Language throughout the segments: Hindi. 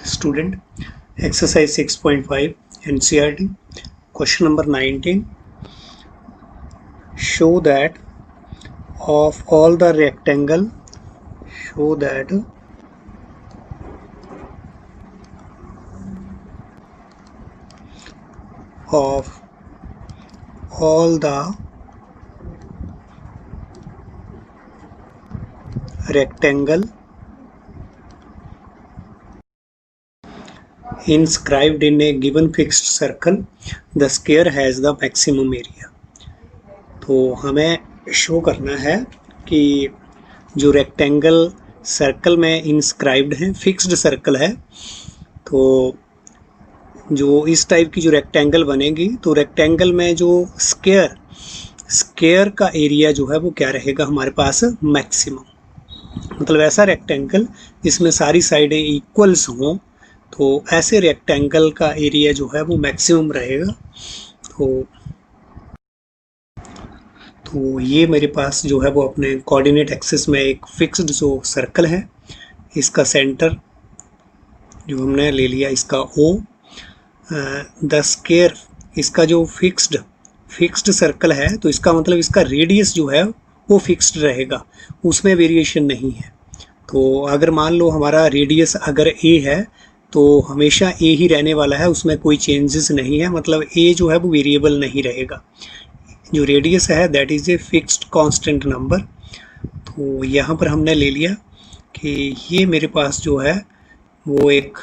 Student, exercise 6.5 NCERT, question number 19. Show that of all the rectangle, show that of all the rectangle inscribed in a given fixed circle, the square has the maximum area. तो हमें शो करना है कि जो रेक्टेंगल सर्कल में इंस्क्राइब्ड है, फिक्स्ड सर्कल है, तो जो इस टाइप की जो रेक्टेंगल बनेगी तो रेक्टेंगल में जो स्क्वायर का एरिया जो है वो क्या रहेगा हमारे पास मैक्सिमम, मतलब ऐसा रेक्टेंगल जिसमें सारी साइडें इक्वल्स हों, तो ऐसे रेक्टेंगल का एरिया जो है वो मैक्सिमम रहेगा। तो ये मेरे पास जो है वो अपने कोऑर्डिनेट एक्सिस में एक फिक्स्ड जो सर्कल है, इसका सेंटर जो हमने ले लिया इसका O, द स्क्वायर इसका जो फिक्स्ड सर्कल है, तो इसका मतलब इसका रेडियस जो है वो फिक्स्ड रहेगा, उसमें वेरिएशन नहीं है। तो अगर मान लो हमारा रेडियस अगर A है तो हमेशा A ही रहने वाला है, उसमें कोई चेंजेस नहीं है, मतलब A जो है वो वेरिएबल नहीं रहेगा। जो रेडियस है that is a fixed constant number. तो यहाँ पर हमने ले लिया कि ये मेरे पास जो है वो एक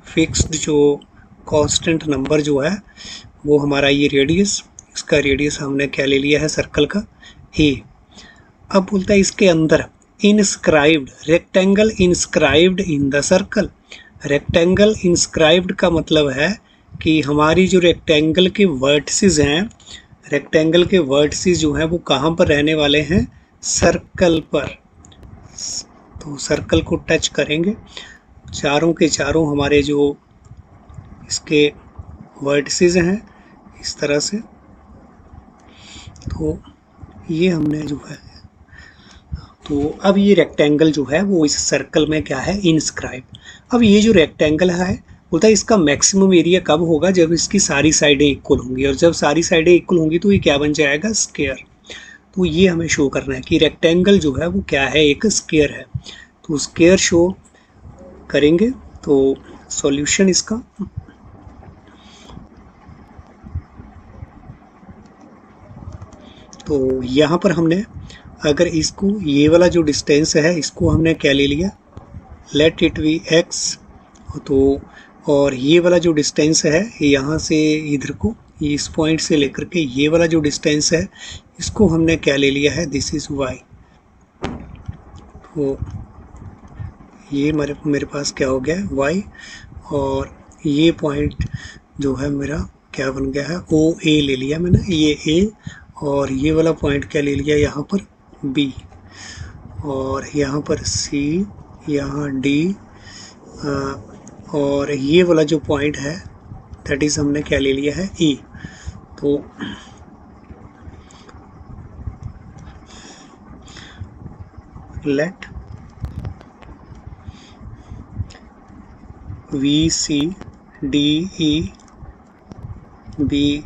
फिक्स्ड जो कांस्टेंट नंबर जो है वो हमारा ये रेडियस, इसका रेडियस हमने क्या ले लिया है सर्कल का A। अब बोलता है इसके अंदर inscribed rectangle inscribed in the circle. Rectangle inscribed का मतलब है कि हमारी जो रेक्टेंगल के वर्टिसेस हैं, रेक्टेंगल के वर्टिसेस जो हैं वो कहाँ पर रहने वाले हैं, सर्कल पर। तो सर्कल को टच करेंगे, चारों के चारों हमारे जो इसके वर्टिसेस हैं इस तरह से, तो ये हमने जो है, तो अब ये रेक्टेंगल जो है वो इस सर्कल में क्या है इंस्क्राइब। अब ये जो रेक्टेंगल है बोलता है इसका मैक्सिमम एरिया कब होगा, जब इसकी सारी साइडें इक्वल होंगी, और जब सारी साइडें इक्वल होंगी तो ये क्या बन जाएगा स्क्वायर। तो ये हमें शो करना है कि रेक्टेंगल जो है वो क्या है, एक स्क्वायर है। तो स्क्वायर शो करेंगे, तो सॉल्यूशन इसका, तो यहाँ पर हमने अगर इसको ये वाला जो डिस्टेंस है इसको हमने क्या ले लिया, लेट इट बी x, तो और ये वाला जो डिस्टेंस है यहाँ से इधर को, इस पॉइंट से लेकर के ये वाला जो डिस्टेंस है इसको हमने क्या ले लिया है, दिस इज़ y। तो ये मेरे पास क्या हो गया है y, और ये पॉइंट जो है मेरा क्या बन गया है, OA ले लिया मैंने, ये A, और ये वाला पॉइंट क्या ले लिया यहाँ पर B, और यहाँ पर C, यहाँ D, और ये वाला जो पॉइंट है दैट इज़ हमने क्या ले लिया है E। तो late VCDE be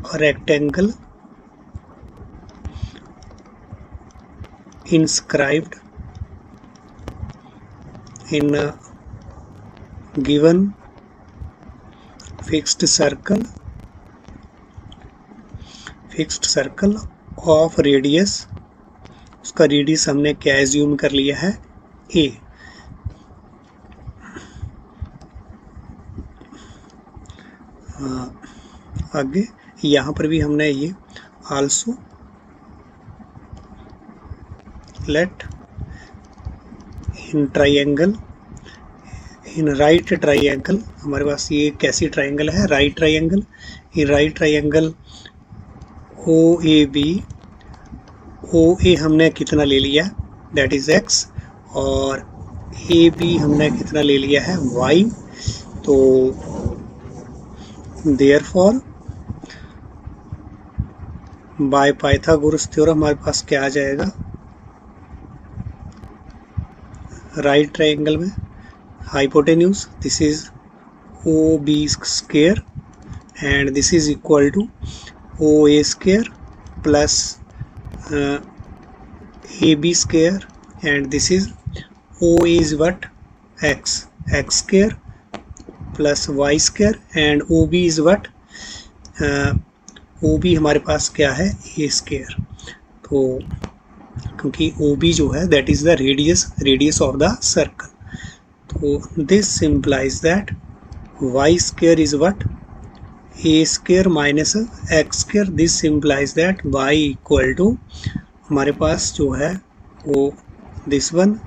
a rectangle inscribed in a given fixed circle of radius, उसका रेडियस हमने क्या एज्यूम कर लिया है A। आगे यहाँ पर भी हमने ये also let in triangle, in right triangle, हमारे पास ये कैसी ट्राइंगल है, right triangle, in right triangle OAB, OA हमने कितना ले लिया दैट इज़ x, और AB हमने कितना ले लिया है y। तो देयरफॉर बाय पाइथागोरस थ्योरम हमारे पास क्या आ जाएगा, राइट ट्राइंगल में hypotenuse, this is OB square, and this is equal to OA square plus AB square, and this is O is what, x square plus y square, and OB is what, OB हमारे पास क्या है, a square। तो क्योंकि OB जो है that is the radius of the circle, तो this implies that y square is what, a square minus x square। This implies that y equal to हमारे पास जो है वो this one,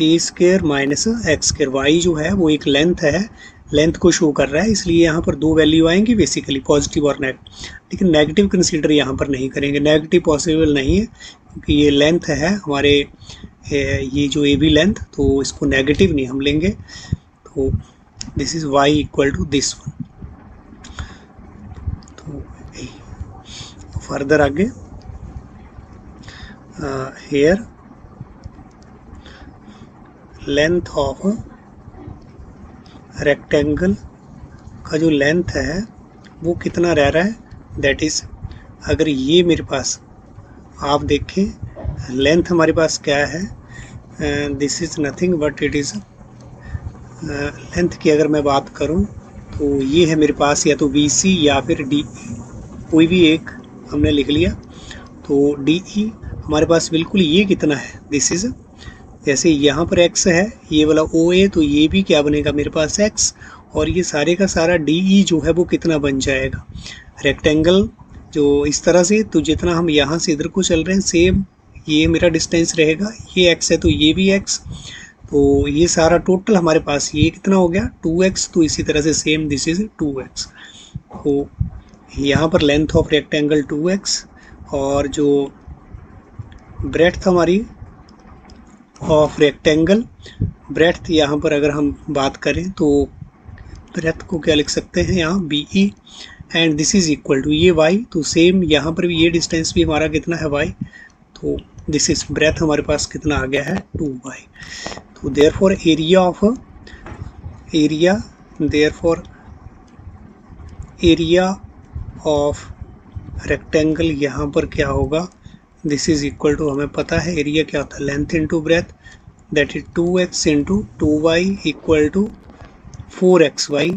a square minus x square. Y जो है वो एक लेंथ है, लेंथ को शो कर रहा है, इसलिए यहाँ पर दो वैल्यू आएंगी बेसिकली, पॉजिटिव और नेगेटिव, लेकिन नेगेटिव कंसीडर यहाँ पर नहीं करेंगे, नेगेटिव पॉसिबल नहीं है क्योंकि ये लेंथ है हमारे, ये जो ए बी लेंथ, तो इसको नेगेटिव नहीं हम लेंगे। तो this is Y equal to this one. तो फर्दर आगे हेयर लेंथ ऑफ रेक्टेंगल का जो लेंथ है वो कितना रह रहा है, दैट इज, अगर ये मेरे पास आप देखें लेंथ हमारे पास क्या है, this is nothing but it is, length की अगर मैं बात करूं तो ये है मेरे पास या तो BC या फिर DE, कोई भी एक हमने लिख लिया। तो DE हमारे पास बिल्कुल ये कितना है, दिस इज, जैसे यहाँ पर x है, ये वाला OA, तो ये भी क्या बनेगा मेरे पास x, और ये सारे का सारा DE जो है वो कितना बन जाएगा, रेक्टेंगल जो इस तरह से, तो जितना हम यहाँ से इधर को चल रहे हैं सेम ये मेरा डिस्टेंस रहेगा, ये x है तो ये भी x, तो ये सारा टोटल हमारे पास ये कितना हो गया 2x, तो इसी तरह से सेम दिस इज 2x। तो यहाँ पर लेंथ ऑफ रेक्टेंगल 2x, और जो ब्रेड्थ हमारी ऑफ रेक्टेंगल, ब्रेड्थ यहाँ पर अगर हम बात करें तो ब्रेड्थ को क्या लिख सकते हैं यहाँ BE, and this is equal to ये y, तो सेम यहाँ पर भी ये डिस्टेंस भी हमारा कितना है y, तो दिस इज ब्रेड्थ हमारे पास कितना आ गया है 2y। तो देयरफॉर एरिया ऑफ रेक्टेंगल यहाँ पर क्या होगा, दिस इज इक्वल टू, हमें पता है एरिया क्या होता है, length into breadth, that is 2x into 2y equal to 4xy,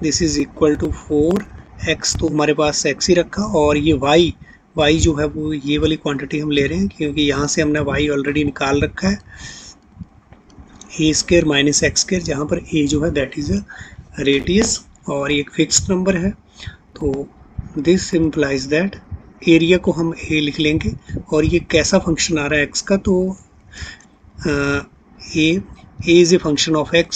this is equal to 4x, तो हमारे पास x ही रखा, और ये y जो है वो ये वाली क्वांटिटी हम ले रहे हैं क्योंकि यहाँ से हमने y ऑलरेडी निकाल रखा है, a square minus x square, जहाँ पर a जो है दैट इज रेडियस और एक फिक्स्ड नंबर है। तो दिस इम्प्लाइज दैट एरिया को हम a लिख लेंगे, और ये कैसा फंक्शन आ रहा है x का, तो a is a function of x,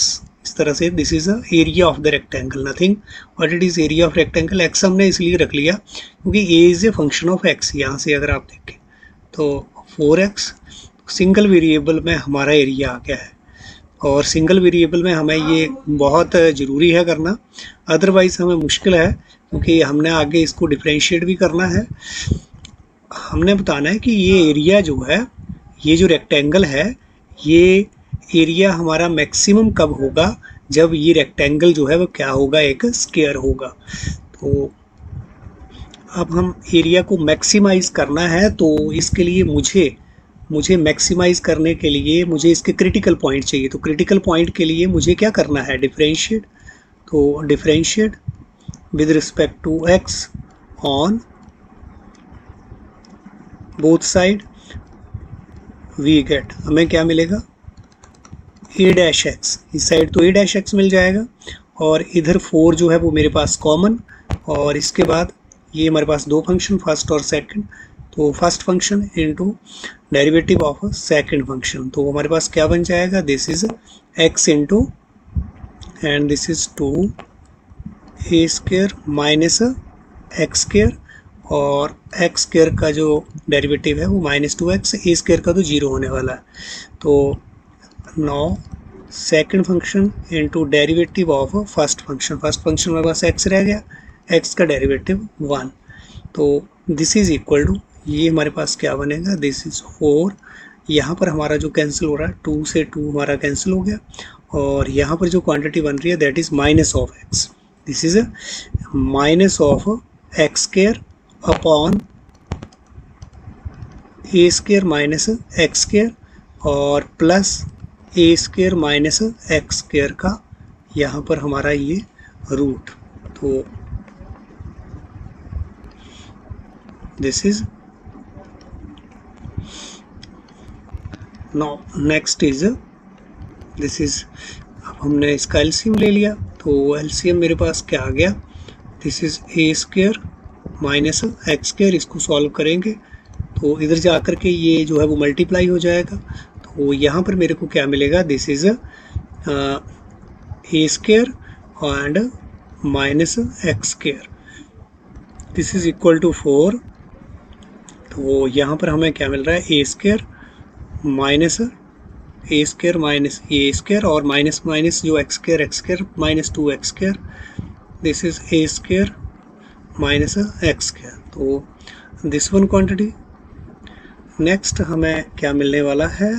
इस तरह से this is the area of the rectangle, nothing what it is area of rectangle, x हमने इसलिए रख लिया क्योंकि a is a function of x। यहाँ से अगर आप देखें तो 4x सिंगल वेरिएबल में हमारा एरिया आ गया है, और सिंगल वेरिएबल में हमें ये बहुत ज़रूरी है करना, अदरवाइज़ हमें मुश्किल है क्योंकि हमने आगे इसको डिफ्रेंशिएट भी करना है। हमने बताना है कि ये एरिया जो है, ये जो रेक्टेंगल है, ये एरिया हमारा मैक्सिमम कब होगा, जब ये रेक्टेंगल जो है वो क्या होगा, एक स्क्वायर होगा। तो अब हम एरिया को मैक्सिमाइज करना है, तो इसके लिए मुझे मैक्सिमाइज करने के लिए मुझे इसके क्रिटिकल पॉइंट चाहिए। तो क्रिटिकल पॉइंट के लिए मुझे क्या करना है, डिफरेंशिएट। तो differentiate with respect to x on both side, we get, हमें क्या मिलेगा, a डैश एक्स, इस साइड तो a डैश एक्स मिल जाएगा, और इधर 4 जो है वो मेरे पास कॉमन, और इसके बाद ये हमारे पास दो फंक्शन फर्स्ट और सेकंड, तो first function into derivative of second function, तो हमारे पास क्या बन जाएगा, this is x into and this is 2a square minus x square, और एक्स स्क्वायर का जो डेरिवेटिव है वो -2x, a स्क्वायर का तो 0 होने वाला है। तो now second function into derivative of first function हमारे पास x रह गया, x का डेरिवेटिव 1, तो दिस इज इक्वल टू, ये हमारे पास क्या बनेगा, दिस इज 4, यहाँ पर हमारा जो कैंसिल हो रहा है 2 से 2 हमारा कैंसिल हो गया, और यहाँ पर जो क्वांटिटी बन रही है that is minus of x, this is minus of x square upon a square minus x square और प्लस ए स्क्वायर माइनस एक्स स्क्वायर का यहाँ पर हमारा ये रूट। तो this is now next is this is, अब हमने इसका एलसीएम ले लिया तो एलसीएम मेरे पास क्या आ गया, this is a square minus x square, इसको सॉल्व करेंगे तो इधर जा कर के ये जो है वो मल्टीप्लाई हो जाएगा। तो यहाँ पर मेरे को क्या मिलेगा, this is a square and minus x square, this is equal to 4। तो यहाँ पर हमें क्या मिल रहा है, a square minus a square minus a square और माइनस माइनस जो x square minus 2x square, this is a square minus x square. तो दिस वन क्वांटिटी। नेक्स्ट हमें क्या मिलने वाला है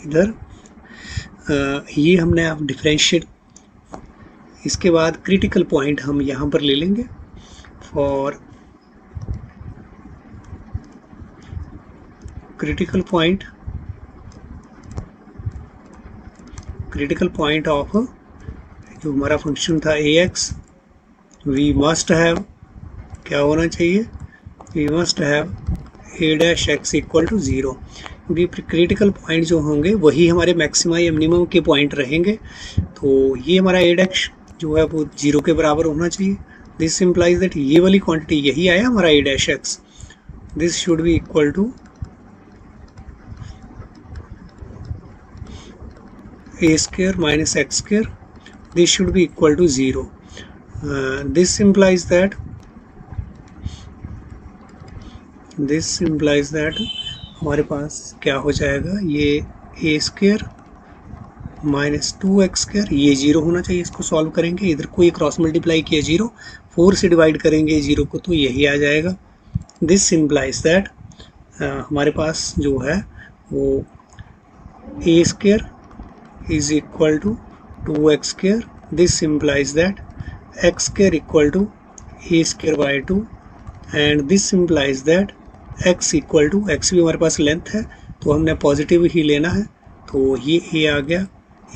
इधर, ये हमने आप डिफरेंशिएट, इसके बाद क्रिटिकल पॉइंट हम यहाँ पर ले लेंगे फॉर क्रिटिकल पॉइंट ऑफ जो हमारा फंक्शन था ax, वी मस्ट हैव क्या होना चाहिए, we must have a dash x equal to 0, क्योंकि क्रिटिकल पॉइंट जो होंगे वही हमारे मैक्सिमा या मिनिमम के पॉइंट रहेंगे। तो ये हमारा a डैश जो है वो 0 के बराबर होना चाहिए। दिस इम्प्लाइज दैट ये वाली क्वांटिटी यही आया हमारा a dash x, this should be equal to a square minus x square, this should be equal to 0. This implies that हमारे पास क्या हो जाएगा, ये a square minus 2x square, ये 0 होना चाहिए, इसको सॉल्व करेंगे, इधर कोई क्रॉस मल्टीप्लाई किया 0, 4 से डिवाइड करेंगे 0 को तो यही आ जाएगा। दिस इम्प्लाइज दैट हमारे पास जो है वो a square is equal to 2x square, this implies that x square equal to a square by 2 and this implies that x equal to, x भी हमारे पास लेंथ है तो हमने पॉजिटिव ही लेना है, तो ये a आ गया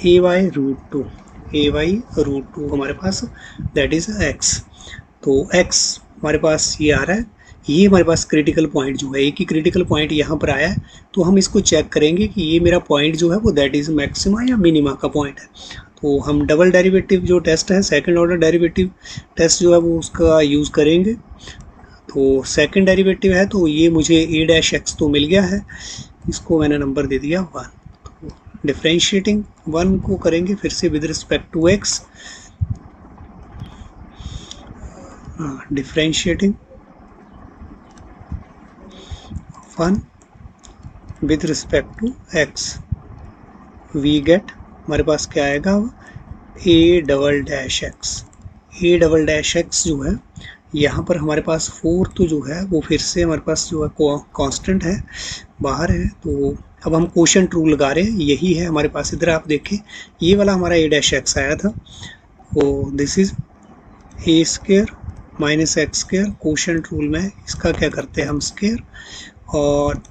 a by रूट 2 हमारे पास दैट इज x। तो x हमारे पास ये आ रहा है, ये हमारे पास क्रिटिकल पॉइंट जो है, एक ही क्रिटिकल पॉइंट यहाँ पर आया है, तो हम इसको चेक करेंगे कि ये मेरा पॉइंट जो है वो दैट इज मैक्सिमा या मिनिमा का पॉइंट है। तो हम डबल डेरिवेटिव जो टेस्ट है, सेकंड ऑर्डर डेरिवेटिव टेस्ट जो है वो उसका यूज़ करेंगे। तो सेकंड डेरिवेटिव है तो ये मुझे a डैश एक्स तो मिल गया है, इसको मैंने नंबर दे दिया 1। तो डिफ्रेंशिएटिंग 1 को करेंगे फिर से with respect to x, differentiating 1 with respect to x, we get हमारे पास क्या आएगा, a डबल डैश एक्स जो है यहाँ पर हमारे पास 4 तो जो है वो फिर से हमारे पास जो है कांस्टेंट है, बाहर है। तो अब हम कोशेंट रूल लगा रहे हैं, यही है हमारे पास, इधर आप देखें ये वाला हमारा a डैश एक्स आया था, तो this is a square minus x square, quotient rule में इसका क्या करते हैं हम स्क्वायर, और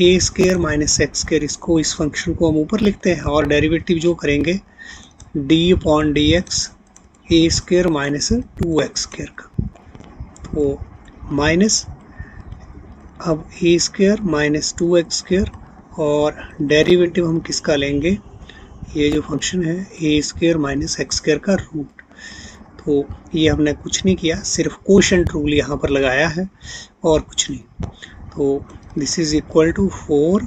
a square minus x square, इसको इस फंक्शन को हम ऊपर लिखते हैं और डेरिवेटिव जो करेंगे d upon D x a square minus 2x square का, तो माइनस अब a square minus 2x square और डेरिवेटिव हम किसका लेंगे, ये जो फंक्शन है a square minus x square का रूट। तो ये हमने कुछ नहीं किया, सिर्फ कोशेंट रूल यहाँ पर लगाया है और कुछ नहीं। तो this is equal to 4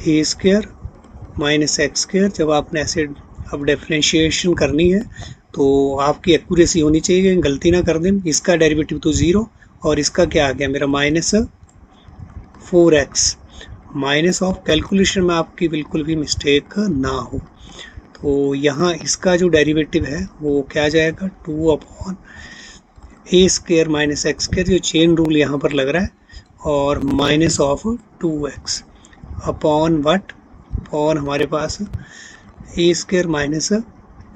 a square minus x square. जब आपने ऐसे अब डिफरेंशिएशन करनी है तो आपकी एक्यूरेसी होनी चाहिए, गलती ना कर दें। इसका डेरिवेटिव तो 0 और इसका क्या आ गया मेरा minus 4x, minus of calculation में आपकी बिल्कुल भी मिस्टेक ना हो। तो यहाँ इसका जो डेरिवेटिव है वो क्या आ जाएगा, 2 upon a square minus x square, जो चेन रूल यहाँ पर लग रहा है, और minus of 2x upon what, upon हमारे पास ए स्क्वायर माइनस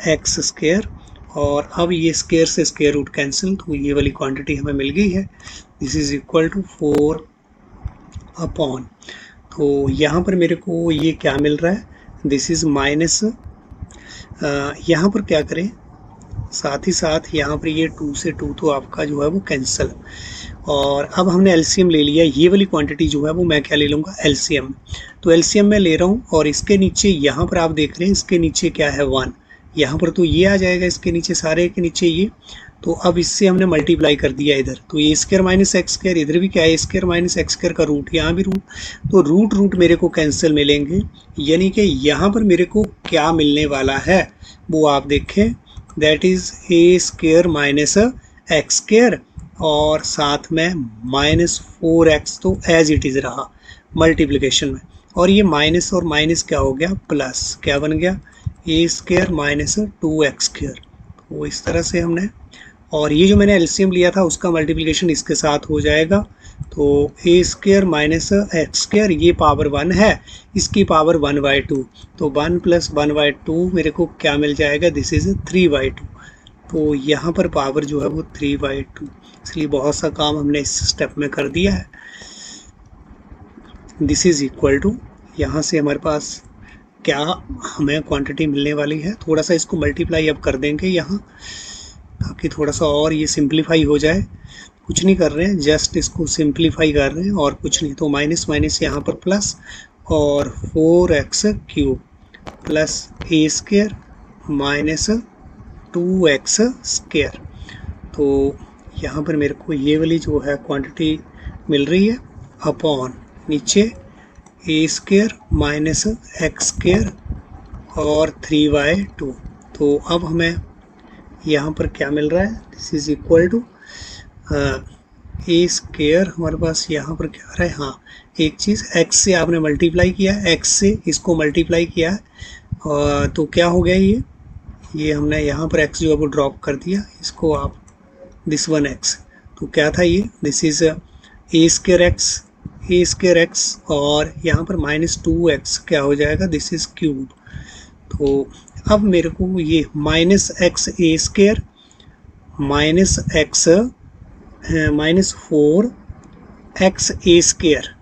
एक्स स्क्वायर, और अब ये स्क्वायर से स्क्वायर रूट कैंसिल, तो ये वाली क्वांटिटी हमें मिल गई है। This is equal to 4 upon, तो यहाँ पर मेरे को ये क्या मिल रहा है, दिस इज माइनस, यहाँ पर क्या करें, साथ ही साथ यहाँ पर ये 2 से 2 तो आपका जो है वो कैंसिल, और अब हमने एलसीएम ले लिया। ये वाली क्वांटिटी जो है वो मैं क्या ले लूँगा, एलसीएम। तो एलसीएम में ले रहा हूँ, और इसके नीचे यहाँ पर आप देख रहे हैं इसके नीचे क्या है 1, यहाँ पर तो ये आ जाएगा इसके नीचे, सारे के नीचे ये, तो अब इससे हमने मल्टीप्लाई कर दिया इधर, तो ए स्क्वायर माइनस एक्स स्क्वायर, इधर भी क्या है a square minus x square का रूट, यहाँ भी रूट, तो रूट रूट मेरे को कैंसिल मिलेंगे, यानी कि यहाँ पर मेरे को क्या मिलने वाला है वो आप देखें, that is a square minus x square, और साथ में माइनस 4x तो एज इट इज़ रहा मल्टीप्लिकेशन में, और ये माइनस और माइनस क्या हो गया, प्लस, क्या बन गया, ए स्क्वायर माइनस 2x स्क्वायर, वो इस तरह से हमने, और ये जो मैंने एलसीएम लिया था उसका मल्टीप्लिकेशन इसके साथ हो जाएगा, तो ए स्क्वायर माइनस एक्स स्क्वायर, ये पावर 1 है, इसकी पावर 1/2, तो 1 + 1/2 मेरे को क्या मिल जाएगा, दिस इज़ 3/2, तो यहाँ पर पावर जो है वो 3/2, इसलिए बहुत सा काम हमने इस स्टेप में कर दिया है। दिस इज़ इक्वल टू, यहाँ से हमारे पास क्या हमें क्वांटिटी मिलने वाली है, थोड़ा सा इसको मल्टीप्लाई अब कर देंगे यहाँ, ताकि थोड़ा सा और ये सिंप्लीफाई हो जाए, कुछ नहीं कर रहे हैं, जस्ट इसको सिंप्लीफाई कर रहे हैं और कुछ नहीं, तो माइनस माइनस यहाँ पर प्लस, और 4x³ प्लस ए स्क्वायर माइनस 2x स्क्वायर, तो यहाँ पर मेरे को ये वाली जो है क्वांटिटी मिल रही है, अपॉन नीचे ए स्क्वायर माइनस एक्स स्क्वायर और 3/2, तो अब हमें यहाँ पर क्या मिल रहा है, this is equal to a square, हमारे पास यहाँ पर क्या आ रहा है, हाँ एक चीज़, x से आपने मल्टीप्लाई किया है, x से इसको मल्टीप्लाई किया है, तो क्या हो गया ये हमने यहाँ पर x जो है वो ड्रॉप कर दिया, इसको आप दिस 1x, तो क्या था ये, this is a square x, और यहाँ पर माइनस 2x क्या हो जाएगा, दिस इज क्यूब, तो अब मेरे को ये minus x a square minus x minus 4x a square,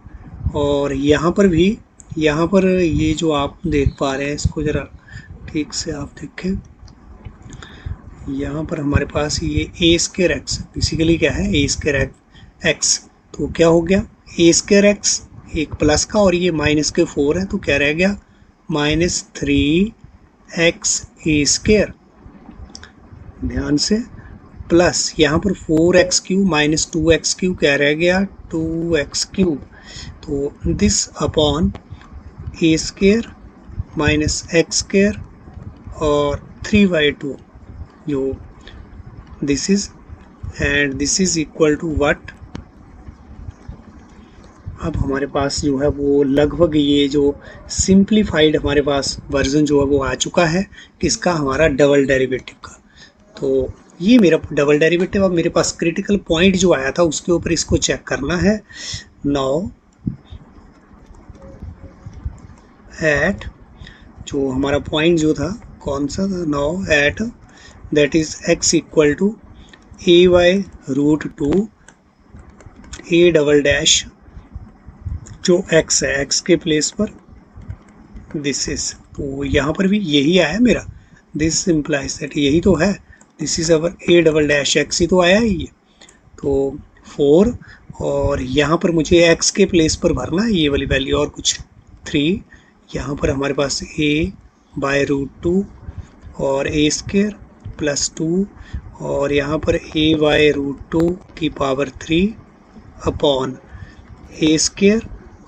और यहाँ पर भी, यहाँ पर ये जो आप देख पा रहे हैं इसको ज़रा ठीक से आप देखें, यहाँ पर हमारे पास ये ए स्क्वायर एक्स बेसिकली क्या है, ए स्क्वायर एक्स, तो क्या हो गया, ए स्क्वायर एक्स एक प्लस का, और ये माइनस के 4 है, तो क्या रह गया, माइनस 3x ए स्क्वायर, ध्यान से, प्लस यहाँ पर 4x³ माइनस 2x³ क्या रह गया, 2x³, तो this upon a square minus x square और 3/2, जो this is, and this is equal to what, अब हमारे पास जो है वो लगभग ये जो सिंप्लीफाइड हमारे पास वर्जन जो है वो आ चुका है, किसका, हमारा डबल डेरिवेटिव का, तो ये मेरा डबल डेरिवेटिव, अब मेरे पास क्रिटिकल पॉइंट जो आया था उसके ऊपर इसको चेक करना है। नाउ एट, जो हमारा पॉइंट जो था कौन सा था, now at that is x equal to a/√2 a double dash, जो x है x के प्लेस पर दिस इज, तो यहाँ पर भी यही आया मेरा, दिस इम्प्लाइज दैट, यही तो है, this is our a double dash x ही तो आया है ये, तो 4, और यहाँ पर मुझे x के प्लेस पर भरना है ये वाली वैल्यू, और कुछ 3, यहाँ पर हमारे पास a/√2 और a स्क्वायर प्लस 2, और यहाँ पर a/√2 की पावर 3 अपॉन a स्क्वायर,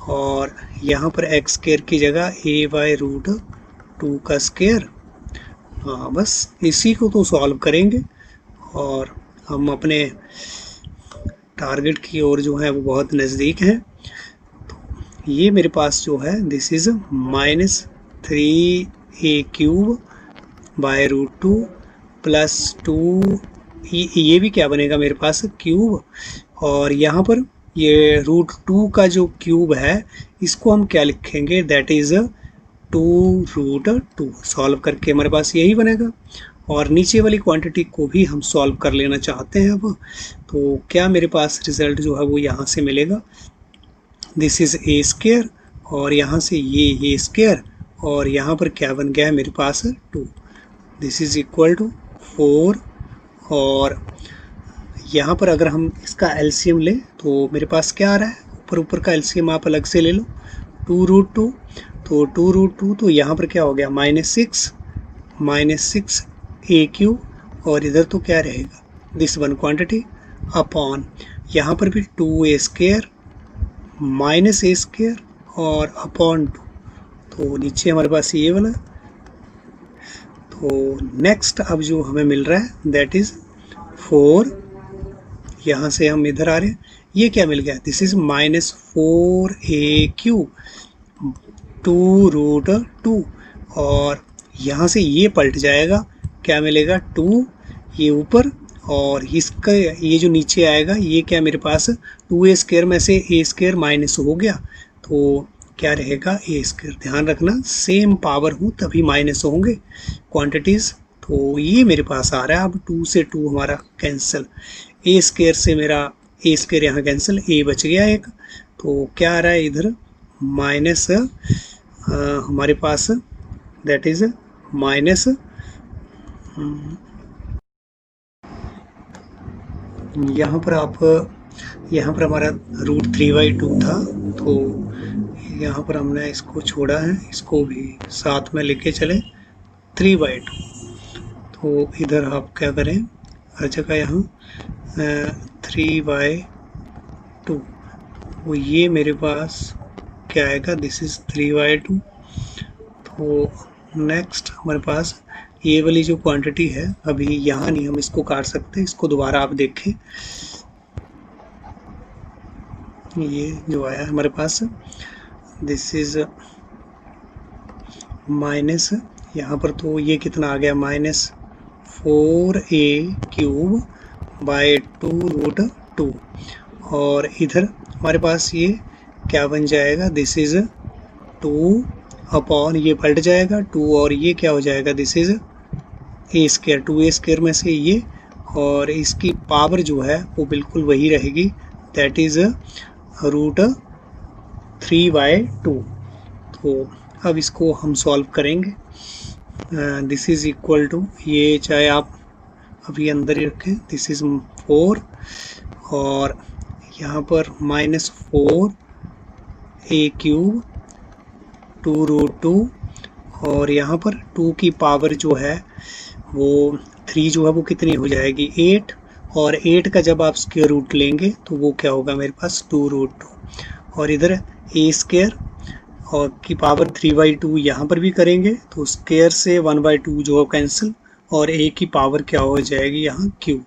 और यहाँ पर x स्क्वायर की जगह a/√2 का स्क्वायर, हाँ बस इसी को तो सॉल्व करेंगे और हम अपने टारगेट की ओर जो है वो बहुत नज़दीक हैं। तो ये मेरे पास जो है दिस इज़ -3a³ प्लस 2, ये भी क्या बनेगा मेरे पास, क्यूब, और यहाँ पर ये √2 का जो क्यूब है इसको हम क्या लिखेंगे, दैट इज़ 2√2 सॉल्व करके हमारे पास यही बनेगा। और नीचे वाली क्वांटिटी को भी हम सॉल्व कर लेना चाहते हैं अब, तो क्या मेरे पास रिजल्ट जो है वो यहाँ से मिलेगा, दिस इज़ ए स्क्वायर और यहाँ से ये ए स्क्वायर और यहाँ पर क्या बन गया है मेरे पास 2, दिस इज़ इक्वल टू 4। और यहाँ पर अगर हम इसका एलसीएम लें तो मेरे पास क्या आ रहा है, ऊपर का एलसीएम आप अलग से ले लो, 2√2, तो 2√2 तो यहाँ पर क्या हो गया -6 ए क्यूब, और इधर तो क्या रहेगा दिस वन क्वांटिटी अपॉन यहाँ पर भी 2a square minus a square और अपॉन 2, तो नीचे हमारे पास ये वाला। तो नेक्स्ट अब जो हमें मिल रहा है दैट इज़ 4, यहाँ से हम इधर आ रहे हैं, ये क्या मिल गया, दिस इज़ -4a क्यूब 2√2, और यहाँ से ये पलट जाएगा, क्या मिलेगा 2 ये ऊपर, और इसका ये जो नीचे आएगा ये क्या मेरे पास 2a स्क्वायर में से a स्क्वायर माइनस हो गया, तो क्या रहेगा a स्क्वायर। ध्यान रखना सेम पावर हूँ तभी माइनस होंगे क्वांटिटीज़, तो ये मेरे पास आ रहा है। अब 2 से 2 हमारा कैंसिल, a स्क्वायर से मेरा a स्क्वायर यहाँ कैंसिल, a बच गया एक, तो क्या आ रहा है इधर माइनस हमारे पास दैट इज़ माइनस यहाँ पर हमारा √3/2 था, तो यहाँ पर हमने इसको छोड़ा है, इसको भी साथ में लेके चले 3/2, तो इधर आप क्या करें हर जगह यहाँ 3/2, तो ये मेरे पास क्या आएगा, दिस इज़ 3/2। तो नेक्स्ट हमारे पास ये वाली जो क्वांटिटी है, अभी यहाँ नहीं हम इसको काट सकते, इसको दोबारा आप देखें, ये जो आया हमारे पास दिस इज़ माइनस, यहाँ पर तो ये कितना आ गया -4a क्यूब बाय 2√2, और इधर हमारे पास ये क्या बन जाएगा, दिस इज़ 2 अपॉन ये पलट जाएगा 2, और ये क्या हो जाएगा, this is a square, 2a square में से ये, और इसकी पावर जो है वो बिल्कुल वही रहेगी, दैट इज़ √3/2। तो अब इसको हम सॉल्व करेंगे, दिस इज़ इक्वल टू, ये चाहे आप अभी अंदर ही रखें, दिस इज़ 4 और यहाँ पर -4a क्यूब 2√2, और यहाँ पर 2 की पावर जो है वो 3 जो है वो कितनी हो जाएगी 8, और 8 का जब आप स्क्वायर रूट लेंगे तो वो क्या होगा मेरे पास 2√2, और इधर a स्क्वायर और की पावर 3/2 यहाँ पर भी करेंगे तो स्क्वायर से 1/2 जो है कैंसिल, और a की पावर क्या हो जाएगी यहाँ q,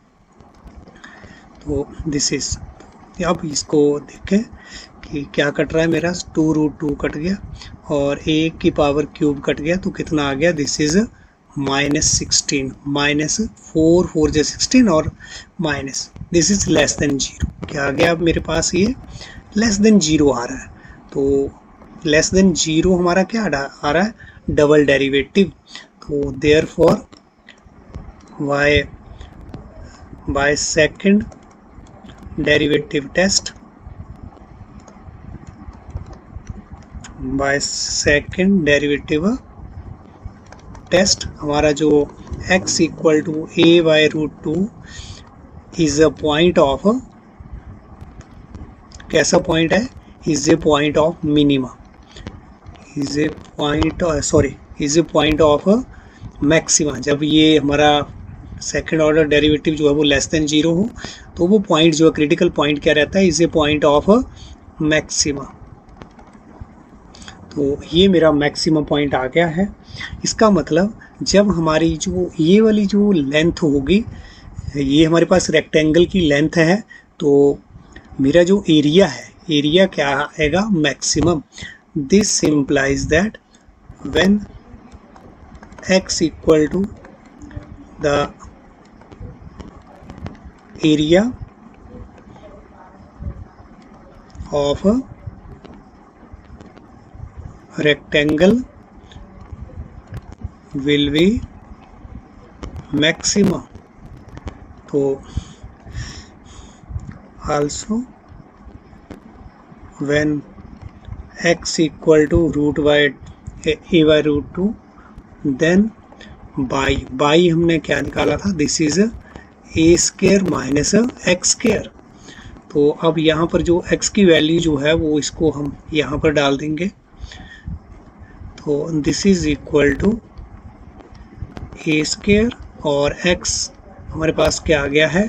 तो दिस इज, अब इसको देखें कि क्या कट रहा है मेरा, 2√2 कट गया और a की पावर क्यूब कट गया, तो कितना आ गया, दिस इज -16, -4 जो 16 और minus, this is less than 0, क्या आ गया अब मेरे पास ये लेस देन 0 आ रहा है, तो लेस देन 0 हमारा क्या आ रहा है, डबल डेरिवेटिव, तो therefore by second derivative test, by second derivative test हमारा जो x equal to a/√2 is a point of, कैसा पॉइंट है, is a point of minima, is a point of maxima. जब ये हमारा सेकेंड ऑर्डर डेरिवेटिव जो है वो लेस देन 0 हो तो वो पॉइंट जो है क्रिटिकल पॉइंट क्या रहता है, is a point of maxima. तो ये मेरा मैक्सिमम पॉइंट आ गया है। इसका मतलब जब हमारी जो ये वाली जो लेंथ होगी, ये हमारे पास रेक्टेंगल की लेंथ है, तो मेरा जो एरिया है, एरिया क्या आएगा, maximum. This implies that when x equal to the area of rectangle will be maximum. तो also when x equal to root by a by root 2, then by हमने क्या निकाला था, this is a square minus x square. तो अब यहाँ पर जो x की वैल्यू जो है वो इसको हम यहाँ पर डाल देंगे. तो this is equal to a square और x हमारे पास क्या आ गया है,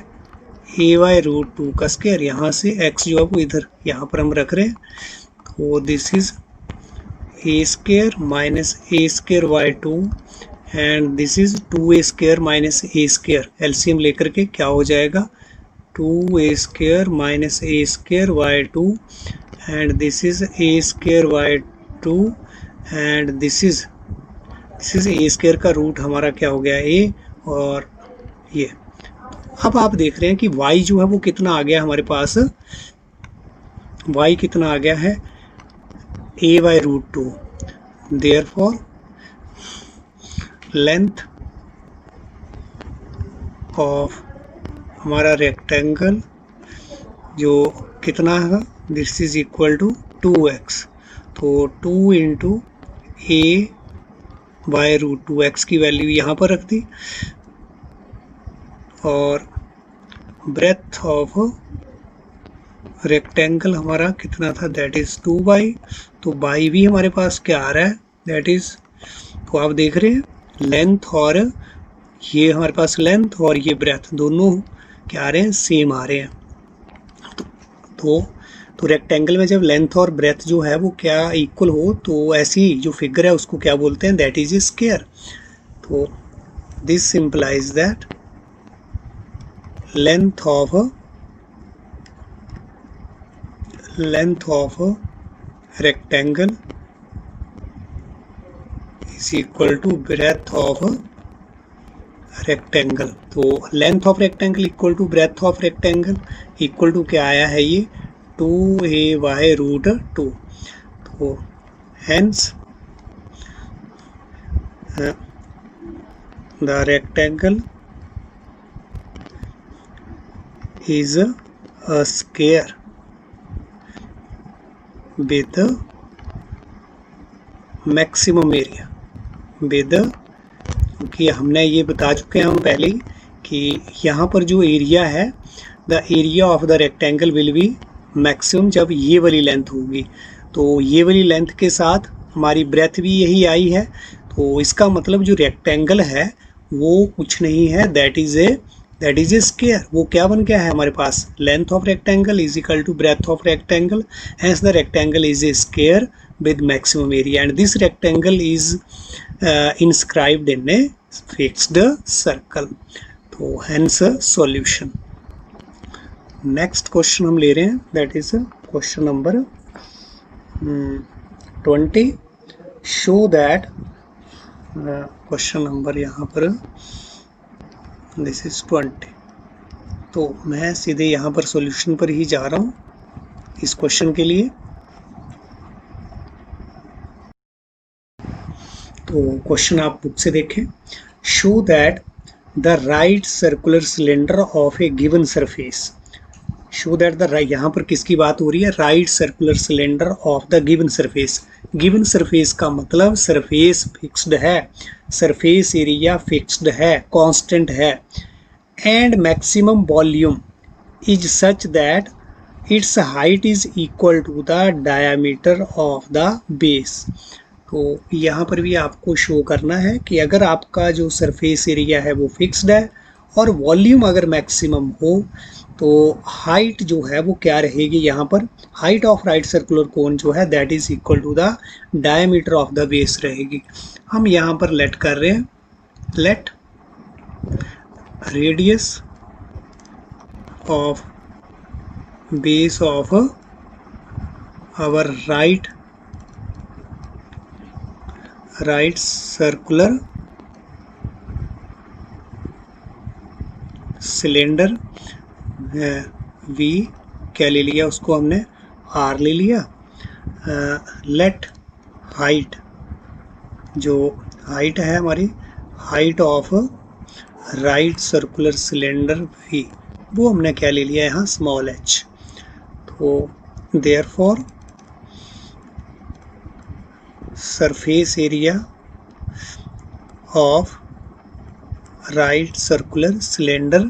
a बाई रूट 2 का स्क्वायर. यहाँ से x जो है वो इधर यहाँ पर हम रख रहे हैं. तो this is a square minus a square by 2 and this is 2a square minus a square. LCM लेकर के क्या हो जाएगा, 2a square minus a square by 2 and this is a square by 2 and this is a square का रूट हमारा क्या हो गया a. और ये अब आप देख रहे हैं कि y जो है वो कितना आ गया हमारे पास, y कितना आ गया है, a by root 2. Therefore length of हमारा रेक्टेंगल जो कितना है, this is equal to 2x. तो 2 into a by root 2x की वैल्यू यहाँ पर रख दी और ब्रेथ ऑफ रेक्टेंगल हमारा कितना था, दैट इज 2 बाई. तो बाई भी हमारे पास क्या आ रहा है, दैट इज, तो आप देख रहे हैं लेंथ और ये हमारे पास लेंथ और ये ब्रेथ दोनों क्या आ रहे हैं, सेम आ रहे हैं. तो रेक्टेंगल में जब लेंथ और ब्रेथ जो है वो क्या इक्वल हो तो ऐसी जो फिगर है उसको क्या बोलते हैं, दैट इज ए स्क्वायर. तो this implies that length of rectangle is equal to breadth of rectangle. तो length of rectangle equal to breadth of rectangle equal to क्या आया है, ये 2a by root 2. तो hence the rectangle is a square with maximum area with, क्योंकि हमने ये बता चुके हैं हम पहले ही कि यहाँ पर जो एरिया है, the area of the rectangle will be maximum जब ये वाली लेंथ होगी. तो ये वाली लेंथ के साथ हमारी ब्रेथ भी यही आई है. तो इसका मतलब जो रेक्टेंगल है वो कुछ नहीं है, दैट इज ए स्क्वायर. वो क्या बन गया है हमारे पास, length of rectangle is equal to breadth of rectangle, hence the rectangle is a square with maximum area and this rectangle is inscribed in a fixed circle. तो हेंस सॉल्यूशन. नेक्स्ट क्वेश्चन हम ले रहे हैं, that is question number 20. Show that, question number यहाँ पर दिस इज 20. तो मैं सीधे यहाँ पर सॉल्यूशन पर ही जा रहा हूँ इस क्वेश्चन के लिए. तो क्वेश्चन आप बुक से देखें. Show that the right circular cylinder of a given surface. Show that the right, यहाँ पर किसकी बात हो रही है, right circular cylinder of the given surface. Given surface का मतलब सरफेस फिक्स्ड है, सरफेस एरिया फिक्स्ड है, कांस्टेंट है, and maximum volume is such that its height is equal to the diameter of the base. तो यहाँ पर भी आपको शो करना है कि अगर आपका जो सरफेस एरिया है वो फिक्स्ड है और वॉल्यूम अगर मैक्सिमम हो तो हाइट जो है वो क्या रहेगी, यहाँ पर height of right circular cone जो है that is equal to the diameter of the base रहेगी. हम यहाँ पर लेट कर रहे हैं, let radius of base of our right circular cylinder, we क्या ले लिया, उसको हमने आर ले लिया. लेट हाइट जो हाइट है हमारी, height of right circular cylinder V, वो हमने क्या ले लिया यहाँ स्मॉल h। तो therefore surface area of right circular cylinder,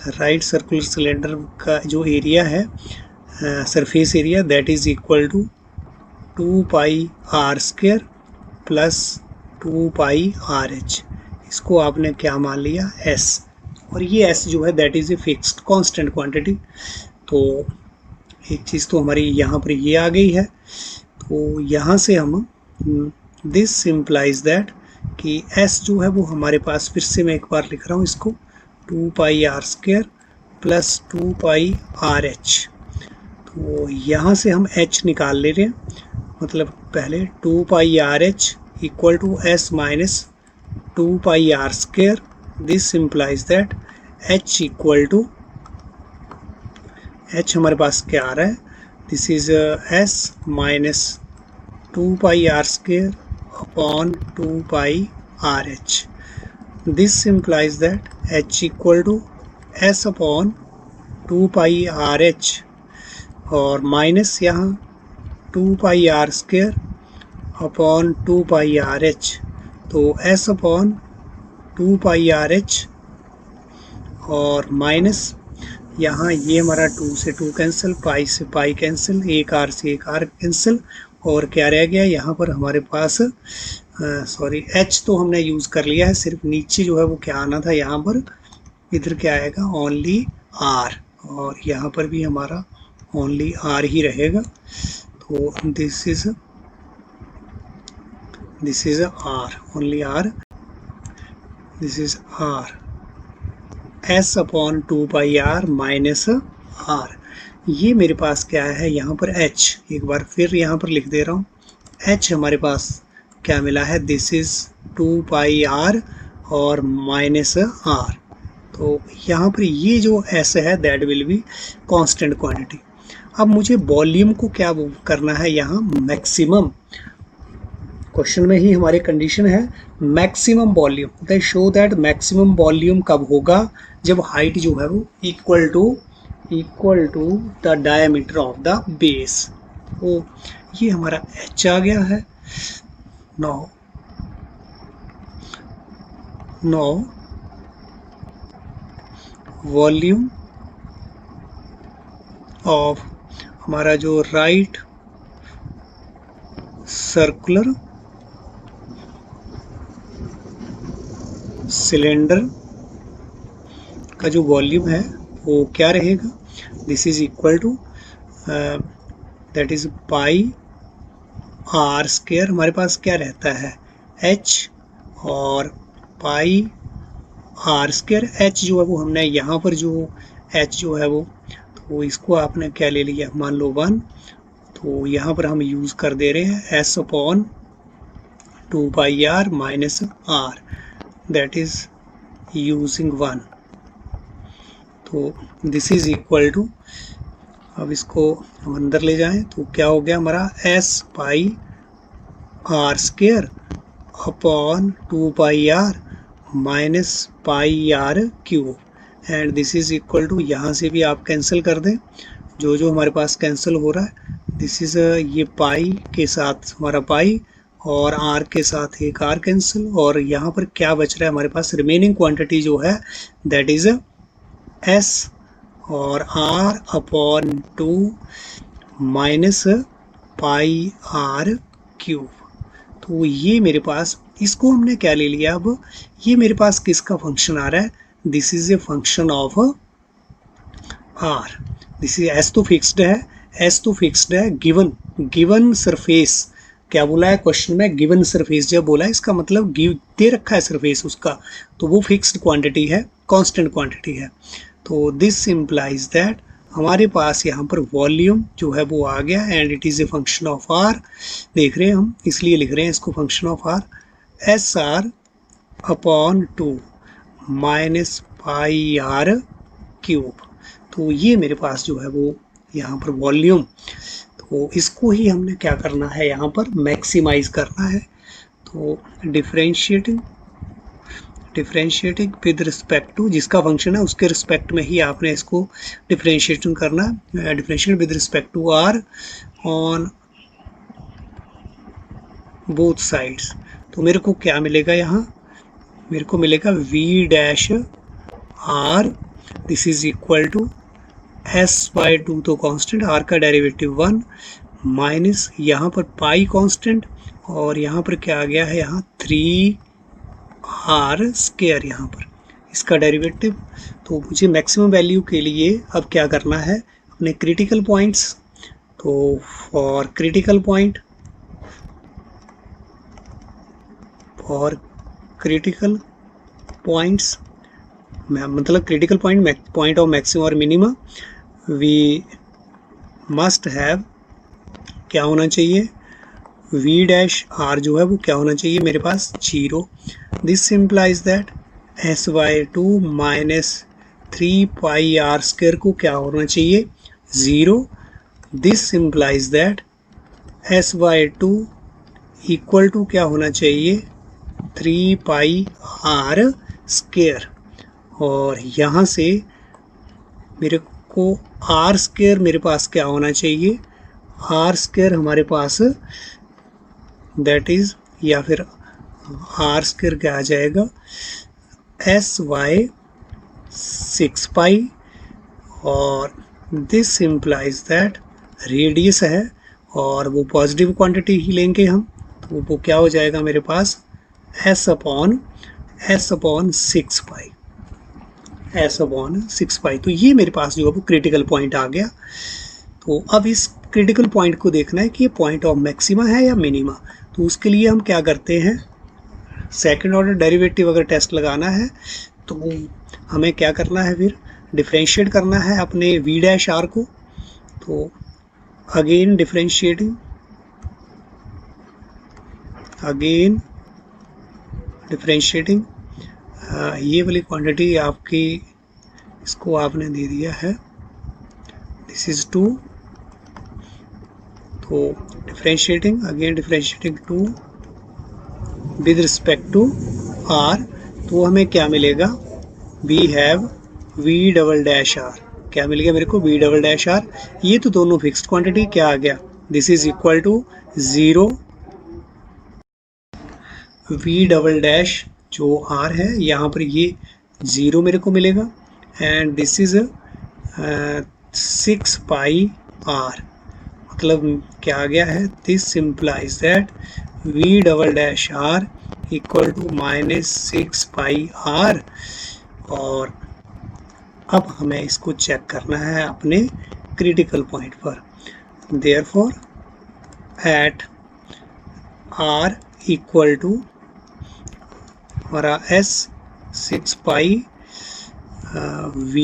right circular cylinder का जो एरिया है surface area, that is equal to 2 pi r square plus 2 pi r h. इसको आपने क्या मान लिया s, और ये s जो है that is a fixed constant quantity. तो एक चीज़ तो हमारी यहाँ पर ये आ गई है। तो यहाँ से हम दिस सिंप्लाइज दैट कि s जो है वो हमारे पास, फिर से मैं एक बार लिख रहा हूँ इसको, 2 pi r square plus 2 pi r h. तो यहाँ से हम h निकाल ले रहे हैं, मतलब पहले 2 pi r h equal to s minus 2 pi r square. This implies that h equal to, h हमारे पास क्या आ रहा है, this is s minus 2 pi r square upon 2 pi r h. This implies that h equal to s upon 2 pi r h और माइनस यहाँ 2 pi r square upon 2 pi r h. तो s upon 2 pi r h और माइनस यहाँ ये हमारा 2 से 2 कैंसिल, पाई से पाई कैंसिल, एक आर से एक आर कैंसिल, और क्या रह गया यहाँ पर हमारे पास, सॉरी h तो हमने यूज़ कर लिया है, सिर्फ नीचे जो है वो क्या आना था, यहाँ पर इधर क्या आएगा ओनली r, और यहाँ पर भी हमारा ओनली r ही रहेगा। तो this is r, only r, this is r, s upon 2 pi r minus r। ये मेरे पास क्या है यहाँ पर h, एक बार फिर यहाँ पर लिख दे रहा हूँ, h हमारे पास क्या मिला है, दिस इज 2 पाई r और माइनस r। तो यहाँ पर ये जो s है that will be constant quantity. अब मुझे वॉल्यूम को क्या करना है, यहाँ मैक्सिमम, क्वेश्चन में ही हमारी कंडीशन है maximum volume. They show that maximum volume कब होगा, जब हाइट जो है वो equal to the diameter of the base. तो ये हमारा h आ गया है। नो वॉल्यूम ऑफ हमारा जो राइट सर्कुलर सिलेंडर का जो वॉल्यूम है वो क्या रहेगा, this is equal to that is pi r square, हमारे पास क्या रहता है h, और पाई आर स्क्वायर, h जो है वो हमने यहाँ पर जो h जो है वो, तो इसको आपने क्या ले लिया, मान लो 1, तो यहाँ पर हम यूज़ कर दे रहे हैं s upon 2 pi r minus r, that is using 1। तो दिस इज इक्वल टू, अब इसको हम अंदर ले जाएं तो क्या हो गया हमारा, s pi r square upon 2 pi r minus pi r cube, and this is equal to, यहाँ से भी आप कैंसिल कर दें जो जो हमारे पास कैंसिल हो रहा है, दिस इज ये पाई के साथ हमारा पाई और r के साथ एक r कैंसिल, और यहाँ पर क्या बच रहा है हमारे पास, रिमेनिंग क्वांटिटी जो है दैट इज s और r अपॉन 2 माइनस पाई r क्यूब। तो ये मेरे पास, इसको हमने क्या ले लिया, अब ये मेरे पास किसका फंक्शन आ रहा है, this is a function of r, this is s तो फिक्स्ड है, गिवन सरफेस, क्या बोला है क्वेश्चन में, गिवन सरफेस जब बोला है इसका मतलब दे रखा है सरफेस उसका, तो वो फिक्स्ड क्वांटिटी है, कांस्टेंट क्वांटिटी है। तो दिस इम्प्लाइज दैट हमारे पास यहाँ पर वॉल्यूम जो है वो आ गया, and it is a function of r, देख रहे हैं हम इसलिए लिख रहे हैं इसको function of r, s r upon 2 minus pi r cube. तो ये मेरे पास जो है वो यहाँ पर वॉल्यूम, तो इसको ही हमने क्या करना है, यहाँ पर मैक्सिमाइज करना है। तो डिफरेंशिएटिंग विद रिस्पेक्ट टू, जिसका फंक्शन है उसके रिस्पेक्ट में ही आपने इसको डिफरेंशिएशन करना, differentiate with respect to r on both sides. तो मेरे को क्या मिलेगा यहाँ, मेरे को मिलेगा v dash r, this is equal to s/2 तो कांस्टेंट, r का डेरिवेटिव 1 माइनस यहाँ पर पाई कांस्टेंट और यहाँ पर क्या आ गया है, यहाँ 3r स्क्वायर, यहाँ पर इसका डेरिवेटिव। तो मुझे मैक्सिमम वैल्यू के लिए अब क्या करना है, अपने क्रिटिकल पॉइंट्स, तो फॉर क्रिटिकल पॉइंट्स मतलब क्रिटिकल पॉइंट ऑफ मैक्सिमम और मिनिमा, वी मस्ट हैव क्या होना चाहिए, v डैश r जो है वो क्या होना चाहिए मेरे पास 0। This implies that s/2 minus 3 pi r square को क्या होना चाहिए 0। This implies that s/2 equal to क्या होना चाहिए 3 पाई r स्क्वायर, और यहाँ से मेरे को r स्क्वायर मेरे पास क्या होना चाहिए, r स्क्वायर हमारे पास दैट इज, या फिर r स्क्वायर क्या आ जाएगा s/6 पाई, और दिस इम्प्लाइज दैट रेडियस है और वो पॉजिटिव क्वांटिटी ही लेंगे हम, तो वो क्या हो जाएगा मेरे पास s/6 पाई। तो ये मेरे पास जो है वो क्रिटिकल पॉइंट आ गया। तो अब इस क्रिटिकल पॉइंट को देखना है कि ये पॉइंट ऑफ मैक्सिमा है या मिनिमा। तो उसके लिए हम क्या करते हैं, सेकंड ऑर्डर डेरिवेटिव अगर टेस्ट लगाना है तो हमें क्या करना है, फिर डिफरेंशिएट करना है अपने v डैश r को। तो अगेन डिफरेंशिएटिंग, ये वाली क्वांटिटी आपकी, इसको आपने दे दिया है, दिस इज 2। तो differentiating 2 with respect to r, तो हमें क्या मिलेगा, we have v double dash r, क्या मिल गया मेरे को v डबल डैश r। ये तो दोनों फिक्स्ड क्वांटिटी, क्या आ गया, this is equal to 0 v double dash जो r है, यहाँ पर ये 0 मेरे को मिलेगा, and this is 6 pi r, मतलब क्या आ गया है, this implies that v double dash r equal to minus 6 pi r। और अब हमें इसको चेक करना है अपने क्रिटिकल पॉइंट पर। Therefore at r equal to हमारा s/6 पाई v